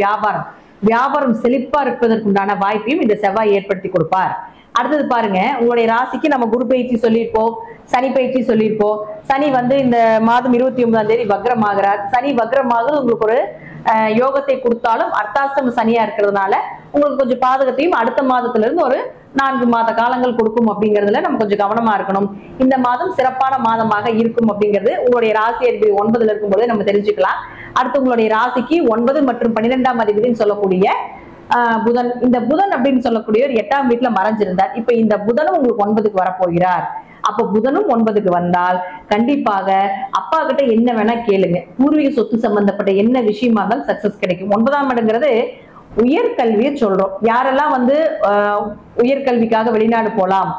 வியாபாரம் செழிப்பா இருப்பதற்குண்டான வாய்ப்பையும் இந்த செவ்வாய் ஏற்படுத்தி கொடுப்பார். அடுத்தது பாருங்க, உங்களுடைய ராசிக்கு நம்ம குரு பயிற்சி சொல்லியிருப்போம், சனி பயிற்சி சொல்லியிருப்போம். சனி இந்த மாதம் 29ஆம் தேதி வக்ரமாகிறார். சனி வக்ரமாக உங்களுக்கு ஒரு யோகத்தை கொடுத்தாலும் அர்த்தாஷ்டம சனியா இருக்கிறதுனால உங்களுக்கு கொஞ்சம் பாதகத்தையும் அடுத்த மாதத்துல இருந்து ஒரு 4 மாத காலங்கள் கொடுக்கும் அப்படிங்கிறதுல நம்ம கொஞ்சம் கவனமா இருக்கணும். இந்த மாதம் சிறப்பான மாதமாக இருக்கும் அப்படிங்கிறது உங்களுடைய ராசி அதிபதி 9ல இருக்கும்போது நம்ம தெரிஞ்சுக்கலாம். அடுத்து உங்களுடைய ராசிக்கு 9 மற்றும் 12ஆம் அதிபதினு சொல்லக்கூடிய புதன், இந்த புதன் அப்படின்னு சொல்லக்கூடிய ஒரு 8ஆம் வீட்டுல மறைஞ்சிருந்தார். இப்ப இந்த புதனும் உங்களுக்கு 9க்கு வரப்போகிறார். அப்ப புதனும் 9க்கு வந்தால் கண்டிப்பாக அப்பா கிட்ட என்ன வேணா கேளுங்க. பூர்வீக சொத்து சம்பந்தப்பட்ட என்ன விஷயமா இருந்தாலும் சக்சஸ் கிடைக்கும். 9ஆம் இடங்கிறது உயர்கல்வியை சொல்றோம். யாரெல்லாம் உயர்கல்விக்காக வெளிநாடு போலாம்,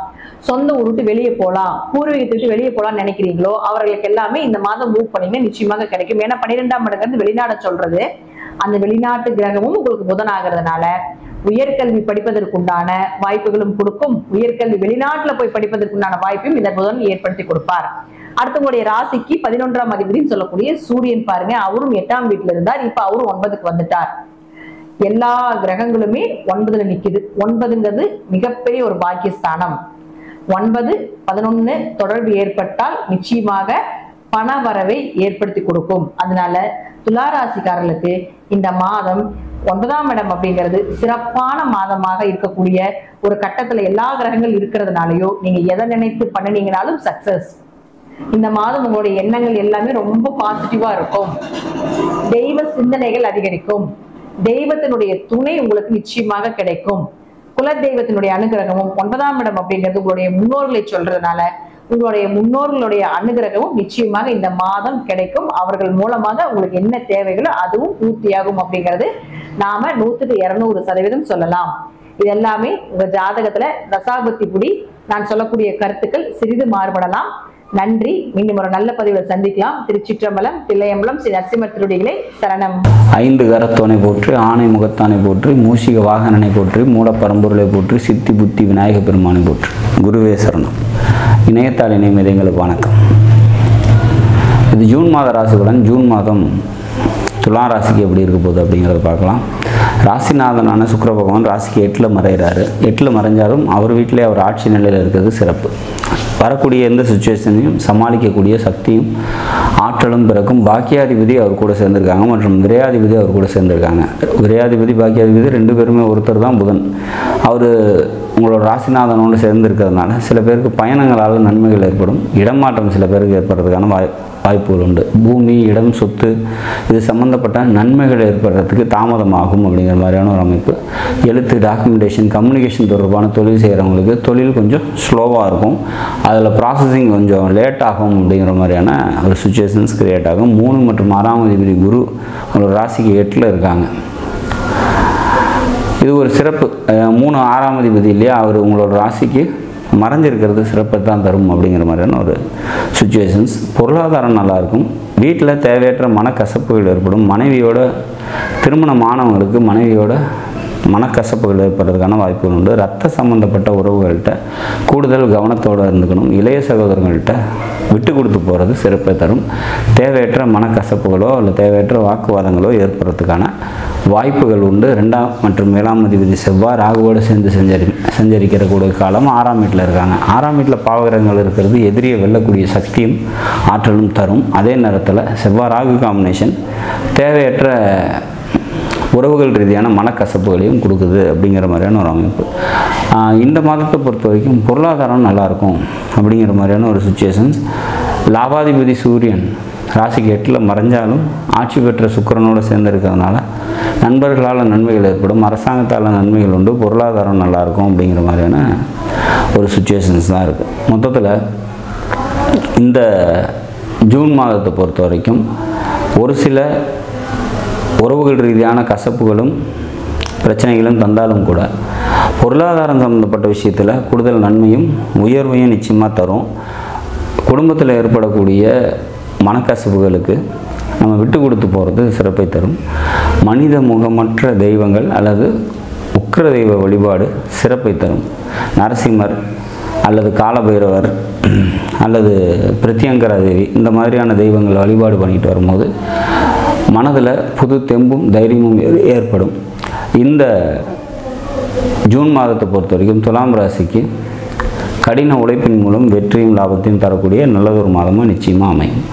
சொந்த ஊர் விட்டு வெளியே போலாம், பூர்வீகத்தை விட்டு வெளியே போலாம்னு நினைக்கிறீங்களோ அவர்களுக்கு எல்லாமே இந்த மாதம் மூவ் பண்ணீங்கன்னா நிச்சயமாக கிடைக்கும். ஏன்னா 12ஆம் இடங்கிறது வெளிநாடு சொல்றது. அந்த வெளிநாட்டு கிரகமும் உங்களுக்கு புதன் ஆகிறதுனால உயர்கல்வி படிப்பதற்குண்டான வாய்ப்புகளும் கொடுக்கும். உயர்கல்வி வெளிநாட்டுல போய் படிப்பதற்குண்டான வாய்ப்பையும் இந்த புதன் ஏற்படுத்தி கொடுப்பார். அடுத்து உங்களுடைய ராசிக்கு 11ஆம் அதிபதினு சொல்லக்கூடிய சூரியன் பாருங்க, அவரும் 8ஆம் வீட்டுல இருந்தார். இப்ப அவரும் 9க்கு வந்துட்டார். எல்லா கிரகங்களுமே 9ல நிக்குது. 9ங்கிறது மிகப்பெரிய ஒரு பாக்கியஸ்தானம். 9, 11 தொடர்பு ஏற்பட்டால் நிச்சயமாக பண வரவை ஏற்படுத்தி கொடுக்கும். அதனால துளாராசிக்காரர்களுக்கு இந்த மாதம் 9ஆம் இடம் அப்படிங்கிறது சிறப்பான மாதமாக இருக்கக்கூடிய ஒரு கட்டத்துல எல்லா கிரகங்கள் இருக்கிறதுனாலயோ நீங்க எதை நினைத்து பண்ணினீங்கனாலும் சக்சஸ். இந்த மாதம் உங்களுடைய எண்ணங்கள் எல்லாமே ரொம்ப பாசிட்டிவா இருக்கும். தெய்வ சிந்தனைகள் அதிகரிக்கும். தெய்வத்தினுடைய துணை உங்களுக்கு நிச்சயமாக கிடைக்கும். குல தெய்வத்தினுடைய அனுகிரகமும் 9ஆம் இடம் அப்படிங்கிறது உங்களுடைய முன்னோர்களை சொல்றதுனால உங்களுடைய முன்னோர்களுடைய அனுகிரகமும் நிச்சயமாக இந்த மாதம் கிடைக்கும். அவர்கள் மூலமாக உங்களுக்கு என்ன தேவைகளோ அதுவும் பூர்த்தியாகும் அப்படிங்கிறது நாம 100க்கு 200% சொல்லலாம். இது எல்லாமே உங்க ஜாதகத்துல தசாபுத்தி புடி நான் சொல்லக்கூடிய கருத்துக்கள் சிறிது மாறுபடலாம். நன்றி. மீண்டும் ஒரு நல்ல பதிவில் சந்திக்கலாம். திருச்சிற்றம்பலம், தில்லையம்பலம், ஸ்ரீ நரசிம்மர் திருவடிகளே சரணம். 5 கரத்தோனை போற்றி, ஆணை முகத்தானை போற்றி, மூஷிக வாகனனை போற்றி, மூலப்பரம்பொருளை போற்றி, சித்தி புத்தி விநாயக பெருமானை போற்றி. குருவே சரணம். இணையத்தாள் இணையம் எங்களுக்கு வணக்கம். இது ஜூன் மாத ராசிபலன். ஜூன் மாதம் துலா ராசிக்கு எப்படி இருக்க போகுது அப்படிங்கிறத பார்க்கலாம். ராசிநாதனான சுக்கிர பகவான் ராசிக்கு 8ல் மறைகிறாரு. 8ல் மறைஞ்சாலும் அவர் வீட்டிலே அவர் ஆட்சி நிலையில் இருக்கிறது சிறப்பு. வரக்கூடிய எந்த சுச்சுவேஷனையும் சமாளிக்கக்கூடிய சக்தியும் ஆற்றலும் பிறக்கும். பாக்கியாதிபதி அவர் கூட சேர்ந்திருக்காங்க மற்றும் விரையாதிபதி அவர் கூட சேர்ந்திருக்காங்க. விரையாதிபதி பாக்கியாதிபதி 2 பேருமே ஒருத்தர் தான் புதன். அவர் உங்களோட ராசிநாதனோடு சேர்ந்திருக்கிறதுனால சில பேருக்கு பயணங்களால் நன்மைகள் ஏற்படும். இடமாற்றம் சில பேருக்கு ஏற்படுறதுக்கான வாய்ப்புகள் உண்டு. பூமி, இடம், சொத்து இது சம்மந்தப்பட்ட நன்மைகள் ஏற்படுறதுக்கு தாமதமாகும் அப்படிங்கிற மாதிரியான ஒரு அமைப்பு. எழுத்து, டாக்குமெண்டேஷன், கம்யூனிகேஷன் தொடர்பான தொழில் செய்கிறவங்களுக்கு தொழில் கொஞ்சம் ஸ்லோவாக இருக்கும். அதில் ப்ராசஸிங் கொஞ்சம் லேட் ஆகும் அப்படிங்கிற மாதிரியான ஒரு சுச்சுவேஷன்ஸ் கிரியேட் ஆகும். 3 மற்றும் 6ஆம் அதிபதி குரு உங்களோட ராசிக்கு 8ல் இருக்காங்க. இது ஒரு சிறப்பு. 3 6ஆம் அதிபதி இல்லையா, அவர் உங்களோட ராசிக்கு மறைஞ்சிருக்கிறது சிறப்பை தான் தரும் அப்படிங்கிற மாதிரியான ஒரு சுச்சுவேஷன்ஸ். பொருளாதாரம் நல்லாயிருக்கும். வீட்டில் தேவையற்ற மனக்கசப்புகள் ஏற்படும். மனைவியோட திருமணமானவங்களுக்கு மனைவியோட மனக்கசப்புகள் ஏற்படுறதுக்கான வாய்ப்புகள் உண்டு. ரத்த சம்பந்தப்பட்ட உறவுகள்கிட்ட கூடுதல் கவனத்தோடு இருந்துக்கணும். இளைய சகோதரங்கள்கிட்ட விட்டு கொடுத்து போகிறது சிறப்பை தரும். தேவையற்ற மனக்கசப்புகளோ இல்லை தேவையற்ற வாக்குவாதங்களோ ஏற்படுறதுக்கான வாய்ப்புகள் உண்டு. 2ஆம் மற்றும் 7ஆம் அதிபதி செவ்வாய் ராகுவோடு சேர்ந்து செஞ்சரிக்கிற கூடிய காலம் 6ஆம் வீட்டில் இருக்காங்க. 6ஆம் வீட்டில் பாவகிரகங்கள் இருக்கிறது எதிரியை வெல்லக்கூடிய சக்தியும் ஆற்றலும் தரும். அதே நேரத்தில் செவ்வாய் ராகு காம்பினேஷன் தேவையற்ற உறவுகள் ரீதியான மனக்கசப்புகளையும் கொடுக்குது அப்படிங்கிற மாதிரியான ஒரு அமைப்பு. இந்த மாதத்தை பொறுத்த வரைக்கும் பொருளாதாரம் நல்லாயிருக்கும் அப்படிங்கிற மாதிரியான ஒரு சுச்சுவேஷன்ஸ். லாபாதிபதி சூரியன் ராசிக்கு 8ல் மறைஞ்சாலும் ஆட்சி பெற்ற சுக்கிரனோடு சேர்ந்துருக்கிறதுனால நண்பர்களால் நன்மைகள் ஏற்படும். அரசாங்கத்தால் நன்மைகள் உண்டு. பொருளாதாரம் நல்லாயிருக்கும் அப்படிங்கிற மாதிரியான ஒரு சுச்சுவேஷன்ஸ் தான் இருக்குது. மொத்தத்தில் இந்த ஜூன் மாதத்தை பொறுத்த வரைக்கும் ஒரு சில உறவுகள் ரீதியான கசப்புகளும் பிரச்சனைகளும் தந்தாலும் கூட பொருளாதாரம் சம்பந்தப்பட்ட விஷயத்தில் கூடுதல் நன்மையும் உயர்வையும் நிச்சயமாக தரும். குடும்பத்தில் ஏற்படக்கூடிய மனக்கசப்புகளுக்கு நம்ம விட்டு கொடுத்து போகிறது சிறப்பை தரும். மனித முகமற்ற தெய்வங்கள் அல்லது உக்கிர தெய்வ வழிபாடு சிறப்பை தரும். நரசிம்மர் அல்லது காலபைரவர் அல்லது பிரத்யங்கரா தேவி இந்த மாதிரியான தெய்வங்கள் வழிபாடு பண்ணிட்டு வரும்போது மனதில் புது தெம்பும் தைரியமும் ஏற்படும். இந்த ஜூன் மாதத்தை பொறுத்த வரைக்கும் துலாம் ராசிக்கு கடின உழைப்பின் மூலம் வெற்றியும் லாபத்தையும் தரக்கூடிய நல்லதொரு மாதமாக நிச்சயமாக அமையும்.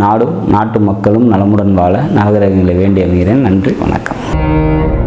நாடும் நாட்டு மக்களும் நலமுடன் வாழ நவகிரகங்களை வேண்டி அமைகிறேன். நன்றி, வணக்கம்.